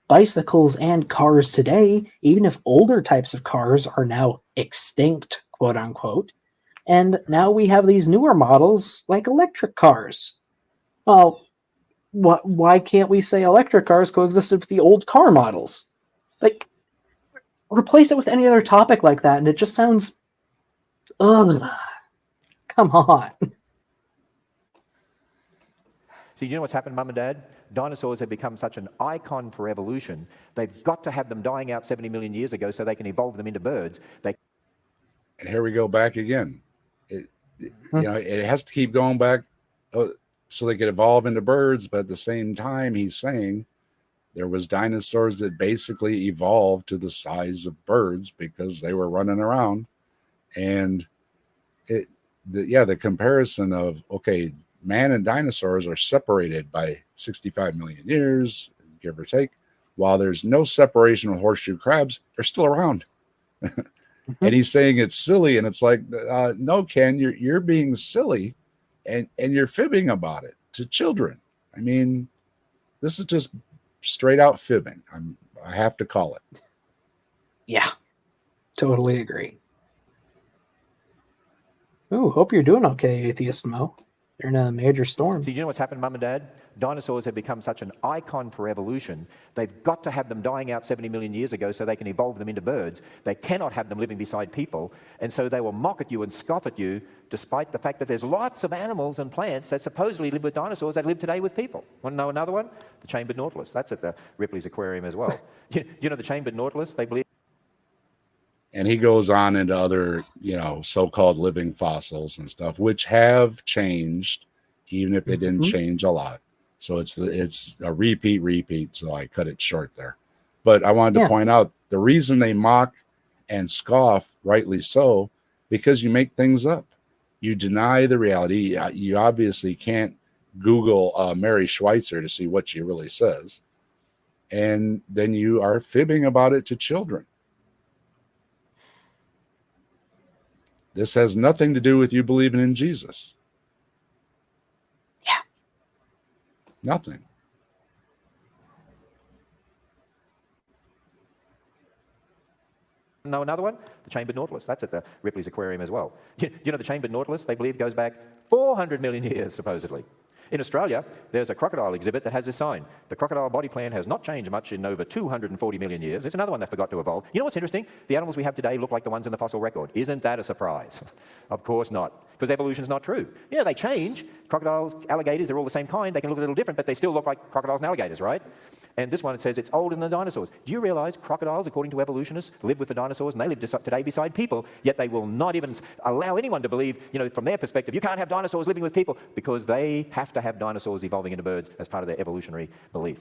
bicycles and cars today, even if older types of cars are now extinct, quote unquote. And now we have these newer models like electric cars. Well, why can't we say electric cars coexisted with the old car models? Like, replace it with any other topic like that, and it just sounds, ugh. Come on.
See, you know what's happened, Mum and Dad? Dinosaurs have become such an icon for evolution. They've got to have them dying out 70 million years ago so they can evolve them into birds.
And here we go back again. It has to keep going back so they could evolve into birds. But at the same time, he's saying there was dinosaurs that basically evolved to the size of birds because they were running around. And the comparison of, okay, man and dinosaurs are separated by 65 million years, give or take, while there's no separation with horseshoe crabs, they're still around. And he's saying it's silly, and it's like, no, Ken, you're being silly, and you're fibbing about it to children. I mean, this is just straight out fibbing. I have to call it.
Yeah, totally agree. Ooh, hope you're doing okay, Atheist Mo. They're in a major storm.
See, you know what's happened, Mum and Dad? Dinosaurs have become such an icon for evolution, they've got to have them dying out 70 million years ago so they can evolve them into birds. They cannot have them living beside people, and so they will mock at you and scoff at you, despite the fact that there's lots of animals and plants that supposedly live with dinosaurs that live today with people. Want to know another one? The chambered nautilus. That's at the Ripley's Aquarium as well. You know the chambered nautilus? They believe.
And he goes on into other, so-called living fossils and stuff, which have changed, even if they didn't change a lot. So it's a repeat. So I cut it short there. But I wanted to point out the reason they mock and scoff, rightly so, because you make things up. You deny the reality. You obviously can't Google Mary Schweitzer to see what she really says. And then you are fibbing about it to children. This has nothing to do with you believing in Jesus.
Yeah.
Nothing.
Know another one? The chambered nautilus. That's at the Ripley's Aquarium as well. You know the chambered nautilus? They believe goes back 400 million years, supposedly. In Australia, there's a crocodile exhibit that has this sign. The crocodile body plan has not changed much in over 240 million years. There's another one that forgot to evolve. You know what's interesting? The animals we have today look like the ones in the fossil record. Isn't that a surprise? Of course not, because evolution's not true. Yeah, they change. Crocodiles, alligators, they're all the same kind. They can look a little different, but they still look like crocodiles and alligators, right? And this one, it says it's older than the dinosaurs. Do you realize crocodiles, according to evolutionists, live with the dinosaurs, and they live today beside people, yet they will not even allow anyone to believe, from their perspective, you can't have dinosaurs living with people, because they have to have dinosaurs evolving into birds as part of their evolutionary belief.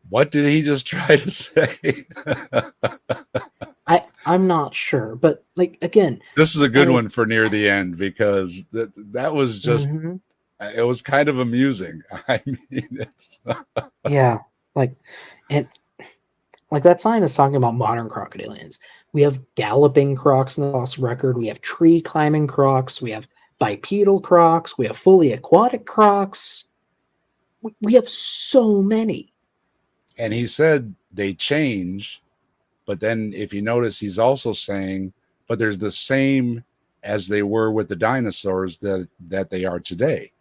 What did he just try to say?
I'm not sure, but again,
this is a good one for near the end, because that was just it was kind of amusing. I mean, it's
yeah, and that sign is talking about modern crocodilians. We have galloping crocs in the fossil record. We have tree climbing crocs. We have bipedal crocs. We have fully aquatic crocs. We have so many.
And he said they change, but then if you notice, he's also saying, but there's the same as they were with the dinosaurs that they are today.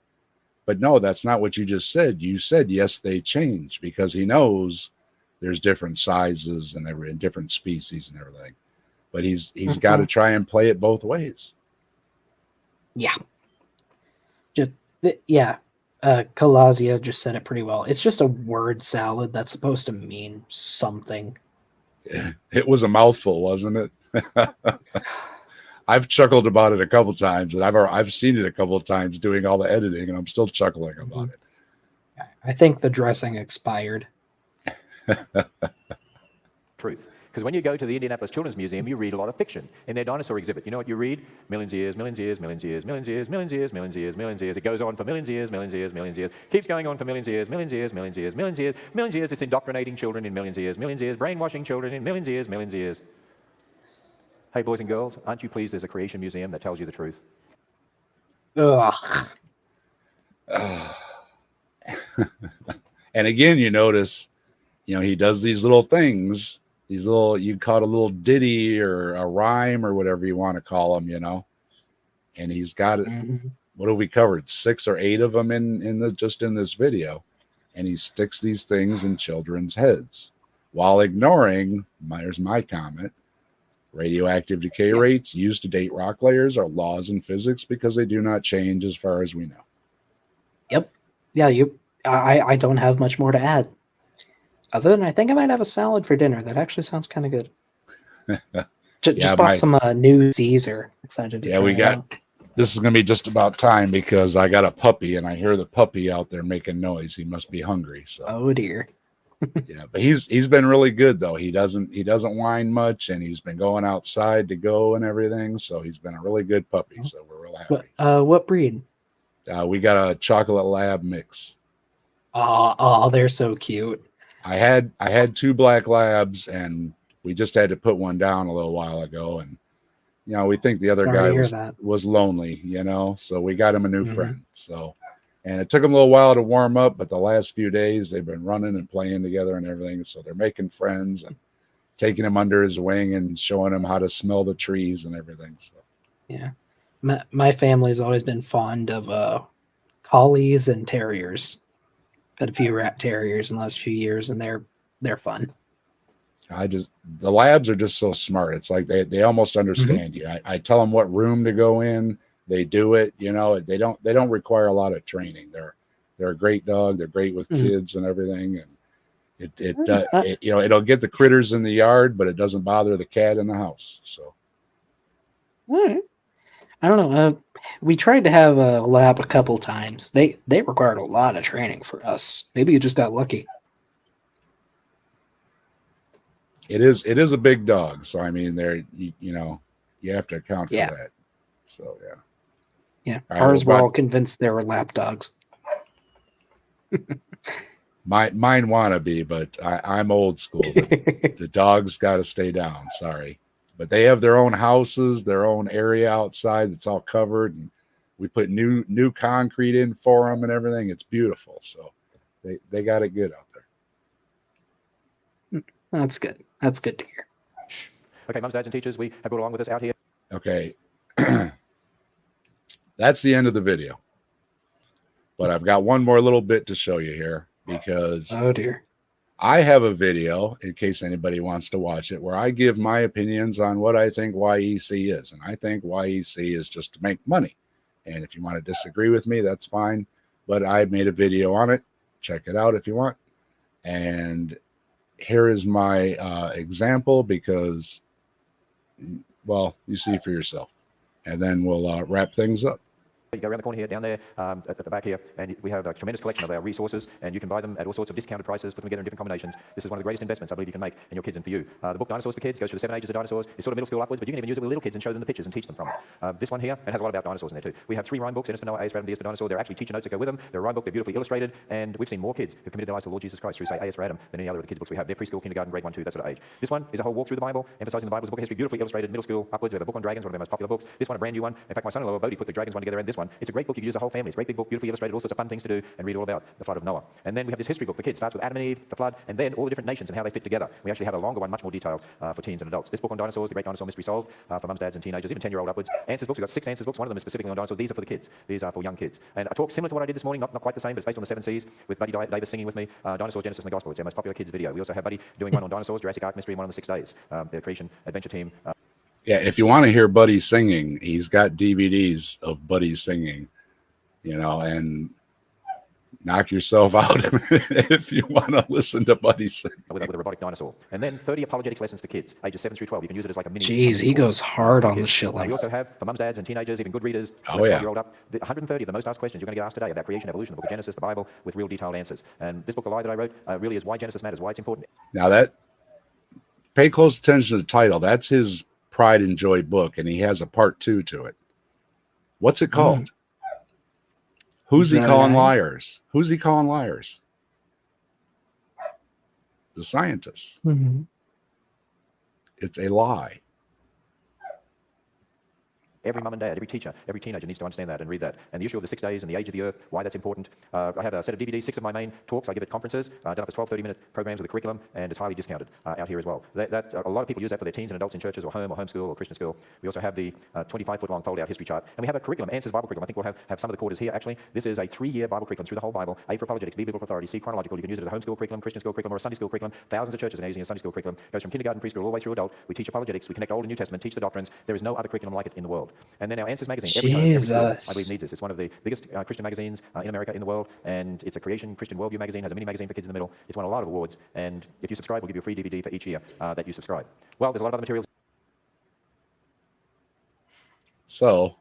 But no, that's not what you just said. You said, yes, they change, because he knows there's different sizes and different species and everything. But he's got to try and play it both ways.
Yeah. Kalazia just said it pretty well. It's just a word salad that's supposed to mean something.
It was a mouthful, wasn't it? I've chuckled about it a couple times, and I've seen it a couple of times doing all the editing, and I'm still chuckling about it.
I think the dressing expired.
Truth. Because when you go to the Indianapolis Children's Museum, you read a lot of fiction in their dinosaur exhibit. You know what you read? Millions of years, millions of years, millions of years, millions of years, millions of years, millions of years, millions of years. It goes on for millions of years, millions of years, millions of years. Keeps going on for millions of years, millions of years, millions of years, millions of years, millions of years. It's indoctrinating children in millions of years, brainwashing children in millions of years, millions of years. Hey, boys and girls, aren't you pleased there's a creation museum that tells you the truth?
Ugh.
And again, you notice, he does these little things, you call it a little ditty or a rhyme or whatever you want to call them, and he's got it. What have we covered? 6 or 8 of them in this video. And he sticks these things in children's heads while ignoring, here's my comment, radioactive decay rates used to date rock layers are laws in physics because they do not change as far as we know.
Yep. Yeah, I don't have much more to add. Other than I think I might have a salad for dinner. That actually sounds kind of good. Just bought some new Caesar. Excited to try it out.
This is going to be just about time because I got a puppy and I hear the puppy out there making noise. He must be hungry. So.
Oh dear.
Yeah, but he's been really good though. He doesn't whine much, and he's been going outside to go and everything. So he's been a really good puppy. So we're real happy.
What breed?
We got a chocolate lab mix.
Oh, they're so cute.
I had 2 black labs, and we just had to put one down a little while ago, and we think the other guy was lonely, so we got him a new friend. So. And it took them a little while to warm up, but the last few days they've been running and playing together and everything. So they're making friends and taking him under his wing and showing him how to smell the trees and everything. So
yeah, my family's always been fond of collies and terriers. Had a few rat terriers in the last few years, and they're fun.
The labs are just so smart. It's like they almost understand you. I tell them what room to go in. They do it. They don't require a lot of training. They're a great dog. They're great with kids and everything. And it'll get the critters in the yard, but it doesn't bother the cat in the house. So.
All right. I don't know. We tried to have a lab a couple times. They required a lot of training for us. Maybe you just got lucky.
It is a big dog, so I mean, you have to account for that. So
Yeah,
all right,
ours were all convinced they were lap dogs.
Mine wanna be, but I'm old school. The dogs got to stay down. Sorry, but they have their own houses, their own area outside that's all covered, and we put new concrete in for them and everything. It's beautiful. So they got it good out there.
That's good. That's good to hear.
Okay, mums, dads, and teachers, we have brought along with us out here.
Okay. That's the end of the video. But I've got one more little bit to show you here because
oh dear,
I have a video in case anybody wants to watch it where I give my opinions on what I think YEC is. And I think YEC is just to make money. And if you want to disagree with me, that's fine. But I made a video on it. Check it out if you want. And here is my example because, well, you see for yourself. And then we'll wrap things up.
You go around the corner here, down there, at the back here, and we have a tremendous collection of our resources, and you can buy them at all sorts of discounted prices, put them together in different combinations. This is one of the greatest investments I believe you can make in your kids and for you. The book Dinosaurs for Kids goes through the 7 ages of dinosaurs. It's sort of middle school upwards, but you can even use it with little kids and show them the pictures and teach them from it. This one here, it has a lot about dinosaurs in there too. We have 3 rhyme books, Ernest for Noah, A.S. Adam, D.S. for Dinosaur. They're actually teacher notes that go with them. They're a rhyme book, they're beautifully illustrated, and we've seen more kids who've committed their lives to the Lord Jesus Christ through, say, A.S. Adam than any other of the kids' books we have. They're preschool, kindergarten, grade 1, 2, that sort of age. This one is a whole walk through the Bible, emphasizing the Bible's book of history, beautifully illustrated, middle school upwards. We have a book on dragons, one of their most popular books. This one, a brand new one. In fact, my son-in-law, Bodie, put the dragons one together, and this one. It's a great book. You can use the whole family. It's a great big book, beautifully illustrated, all sorts of fun things to do, and read all about the flood of Noah. And then we have this history book for kids. Starts with Adam and Eve, the flood, and then all the different nations and how they fit together. We actually have a longer one, much more detailed for teens and adults. This book on dinosaurs, The Great Dinosaur Mystery Solved, for mums, dads, and teenagers, even 10-year-old upwards. Answers books. We've got 6 answers books. One of them is specifically on dinosaurs. These are for the kids. These are for young kids. And a talk similar to what I did this morning, not quite the same, but it's based on the 7 C's with Buddy Davis singing with me. Dinosaurs, Genesis, and the Gospel. It's our most popular kids video. We also have Buddy doing one on dinosaurs, Jurassic Ark Mystery, and one on the 6 days. Their creation adventure team.
Yeah, if you want to hear Buddy singing, he's got DVDs of Buddy singing, and knock yourself out if you want to listen to Buddy sing.
With a robotic dinosaur. And then 30 apologetics lessons for kids, ages 7 through 12. You can use it as like a mini.
Jeez, he goes hard on the shit like
We also have, for mums, dads, and teenagers, even good readers,
oh yeah,
year old up, 130 of the most asked questions you're going to get asked today about creation, evolution, the book of Genesis, the Bible, with real detailed answers. And this book, The Lie, that I wrote, really is why Genesis matters, why it's important.
Now pay close attention to the title. That's his Pride and Joy book, and he has a part 2 to it. What's it called? Who's he calling liars? Who's he calling liars? The scientists.
Mm-hmm.
It's a lie.
Every mum and dad, every teacher, every teenager needs to understand that and read that. And the issue of the 6 days and the age of the earth, why that's important. I have a set of DVDs, 6 of my main talks I give at conferences, done up as 12, 30-minute programs with a curriculum, and it's highly discounted out here as well. A lot of people use that for their teens and adults in churches or home or homeschool or Christian school. We also have the 25-foot-long fold-out history chart. And we have a curriculum, Answers Bible curriculum. I think we'll have some of the quarters here, actually. This is a 3-year Bible curriculum through the whole Bible. A for apologetics, B, biblical authority, C, chronological. You can use it as a homeschool curriculum, Christian school curriculum, or a Sunday school curriculum. Thousands of churches are now using a Sunday school curriculum. It goes from kindergarten, preschool, all the way through adult. We teach apologetics. We connect Old and New Testament, teach the doctrines. There is no other curriculum like it in the world. And then our Answers magazine. Every home, every school, I believe needs this. It's one of the biggest Christian magazines in America, in the world, and it's a creation Christian worldview magazine, has a mini magazine for kids in the middle. It's won a lot of awards, and if you subscribe, we'll give you a free DVD for each year that you subscribe. Well, there's a lot of other materials.
So,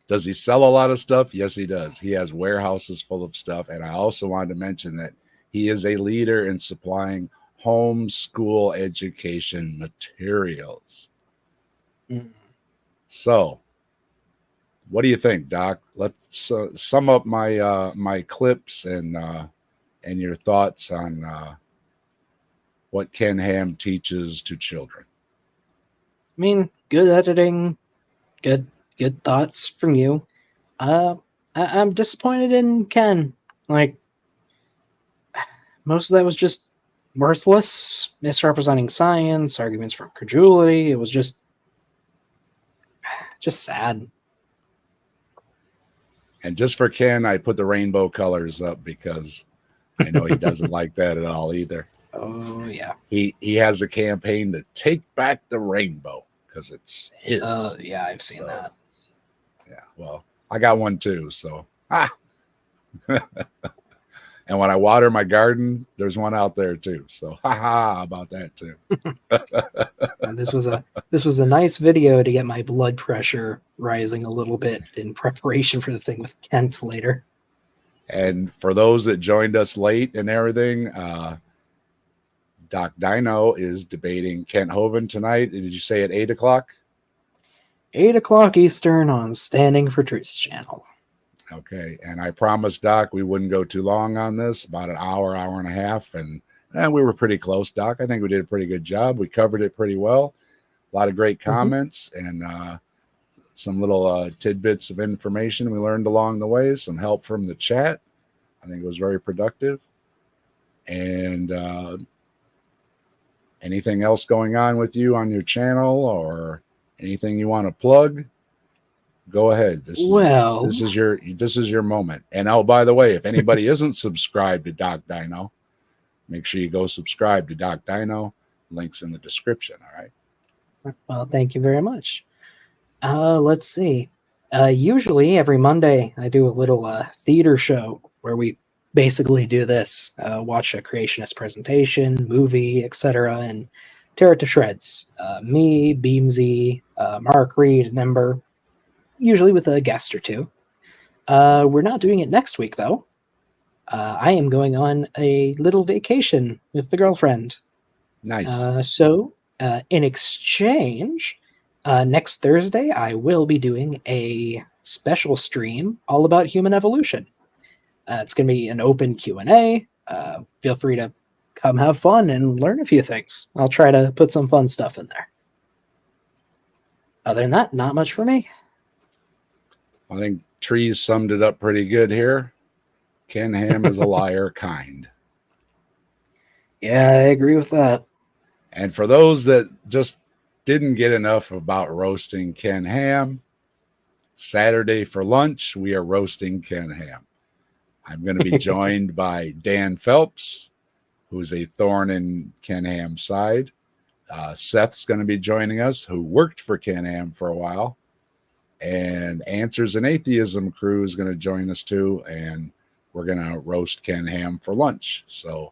does he sell a lot of stuff? Yes, he does. He has warehouses full of stuff, and I also wanted to mention that he is a leader in supplying homeschool education materials. So, what do you think, Doc? Let's sum up my clips and your thoughts on what Ken Ham teaches to children.
I mean, good editing, good thoughts from you. I'm disappointed in Ken. Like, most of that was just worthless, misrepresenting science, arguments for credulity. It was just just sad.
And just for Ken, I put the rainbow colors up because I know he doesn't like that at all either.
Oh yeah.
He has a campaign to take back the rainbow because it's his.
Yeah, I've seen that.
Yeah, well, I got one too. So and when I water my garden, there's one out there too. So about that too.
This was a nice video to get my blood pressure rising a little bit in preparation for the thing with Kent later.
And for those that joined us late and everything, Doc Deino is debating Kent Hovind tonight. Did you say at 8:00?
8:00 Eastern on Standing for Truth's channel.
Okay, and I promised Doc we wouldn't go too long on this, about an hour and a half, and we were pretty close, Doc. I think we did a pretty good job. We covered it pretty well. A lot of great comments and some little tidbits of information we learned along the way, some help from the chat. I think it was very productive. And anything else going on with you on your channel or anything you want to plug? Go ahead. This is your moment. And oh, by the way, if anybody isn't subscribed to Doc Deino, make sure you go subscribe to Doc Deino. Links in the description. All right.
Well, thank you very much. Let's see. Usually every Monday I do a little theater show where we basically do this: watch a creationist presentation, movie, etc., and tear it to shreds. Me, Beamsy, Mark Reed, and Ember. Usually with a guest or two. We're not doing it next week, though. I am going on a little vacation with the girlfriend.
Nice.
So, in exchange, next Thursday, I will be doing a special stream all about human evolution. It's going to be an open Q&A. Feel free to come have fun and learn a few things. I'll try to put some fun stuff in there. Other than that, not much for me.
I think Trees summed it up pretty good here. Ken Ham is a liar kind.
Yeah, I agree with that.
And for those that just didn't get enough about roasting Ken Ham, Saturday for lunch, we are roasting Ken Ham. I'm going to be joined by Dan Phelps, who's a thorn in Ken Ham's side. Seth's going to be joining us, who worked for Ken Ham for a while. And Answers in Atheism crew is going to join us too, and we're going to roast Ken Ham for lunch. So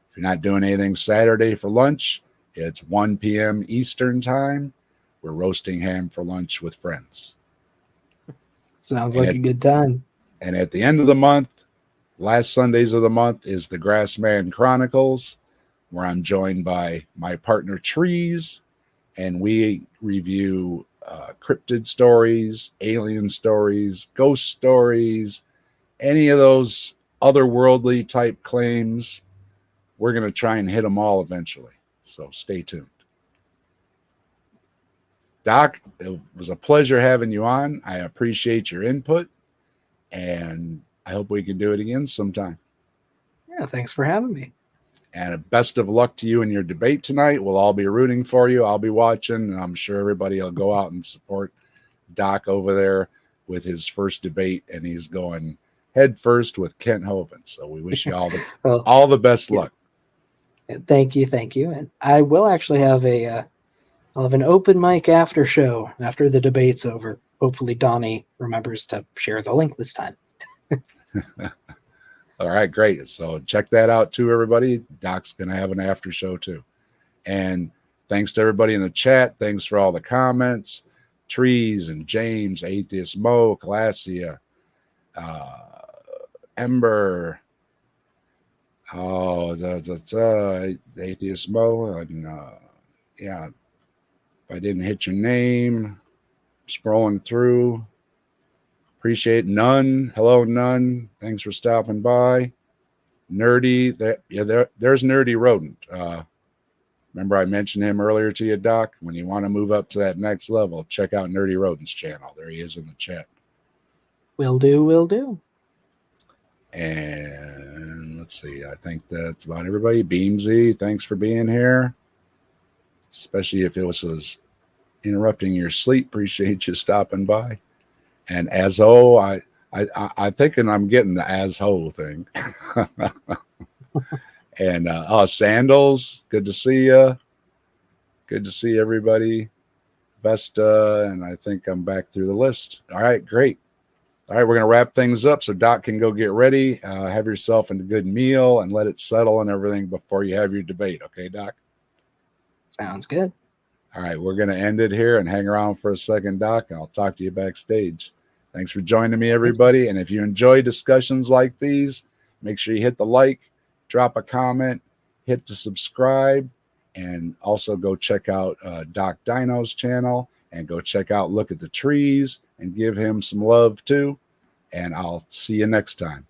if you're not doing anything Saturday for lunch, it's 1 p.m. Eastern time. We're roasting ham for lunch with friends.
Sounds like a good time.
And at the end of the month, last Sundays of the month, is the Grassman Chronicles, where I'm joined by my partner Trees, and we review cryptid stories, alien stories, ghost stories, any of those otherworldly type claims. We're going to try and hit them all eventually. So stay tuned. Doc, it was a pleasure having you on. I appreciate your input, and I hope we can do it again sometime.
Yeah, thanks for having me.
And best of luck to you in your debate tonight. We'll all be rooting for you. I'll be watching, and I'm sure everybody will go out and support Doc over there with his first debate, and he's going head first with Kent Hovind. So we wish you all the best luck.
Thank you, and I will actually have I'll have an open mic after show after the debate's over. Hopefully, Donnie remembers to share the link this time.
All right, great. So check that out too, everybody. Doc's going to have an after show too. And thanks to everybody in the chat. Thanks for all the comments. Trees and James, Atheist Mo, Classia, Ember. Oh, that's Atheist Mo. And, yeah, if I didn't hit your name, scrolling through. Appreciate None. Hello, None. Thanks for stopping by. Nerdy. There's Nerdy Rodent. Remember I mentioned him earlier to you, Doc? When you want to move up to that next level, check out Nerdy Rodent's channel. There he is in the chat.
Will do.
And let's see. I think that's about everybody. Beamsy, thanks for being here. Especially if it was interrupting your sleep. Appreciate you stopping by. And Azho, I thinking I'm getting the Azho thing. And Sandals, good to see you. Good to see everybody. Vesta, and I think I'm back through the list. All right, great. All right, we're going to wrap things up so Doc can go get ready. Have yourself a good meal and let it settle and everything before you have your debate. Okay, Doc?
Sounds good.
All right, we're going to end it here and hang around for a second, Doc, and I'll talk to you backstage. Thanks for joining me, everybody. And if you enjoy discussions like these, make sure you hit the like, drop a comment, hit the subscribe, and also go check out Doc Deino's channel and go check out Look at the Trees and give him some love too. And I'll see you next time.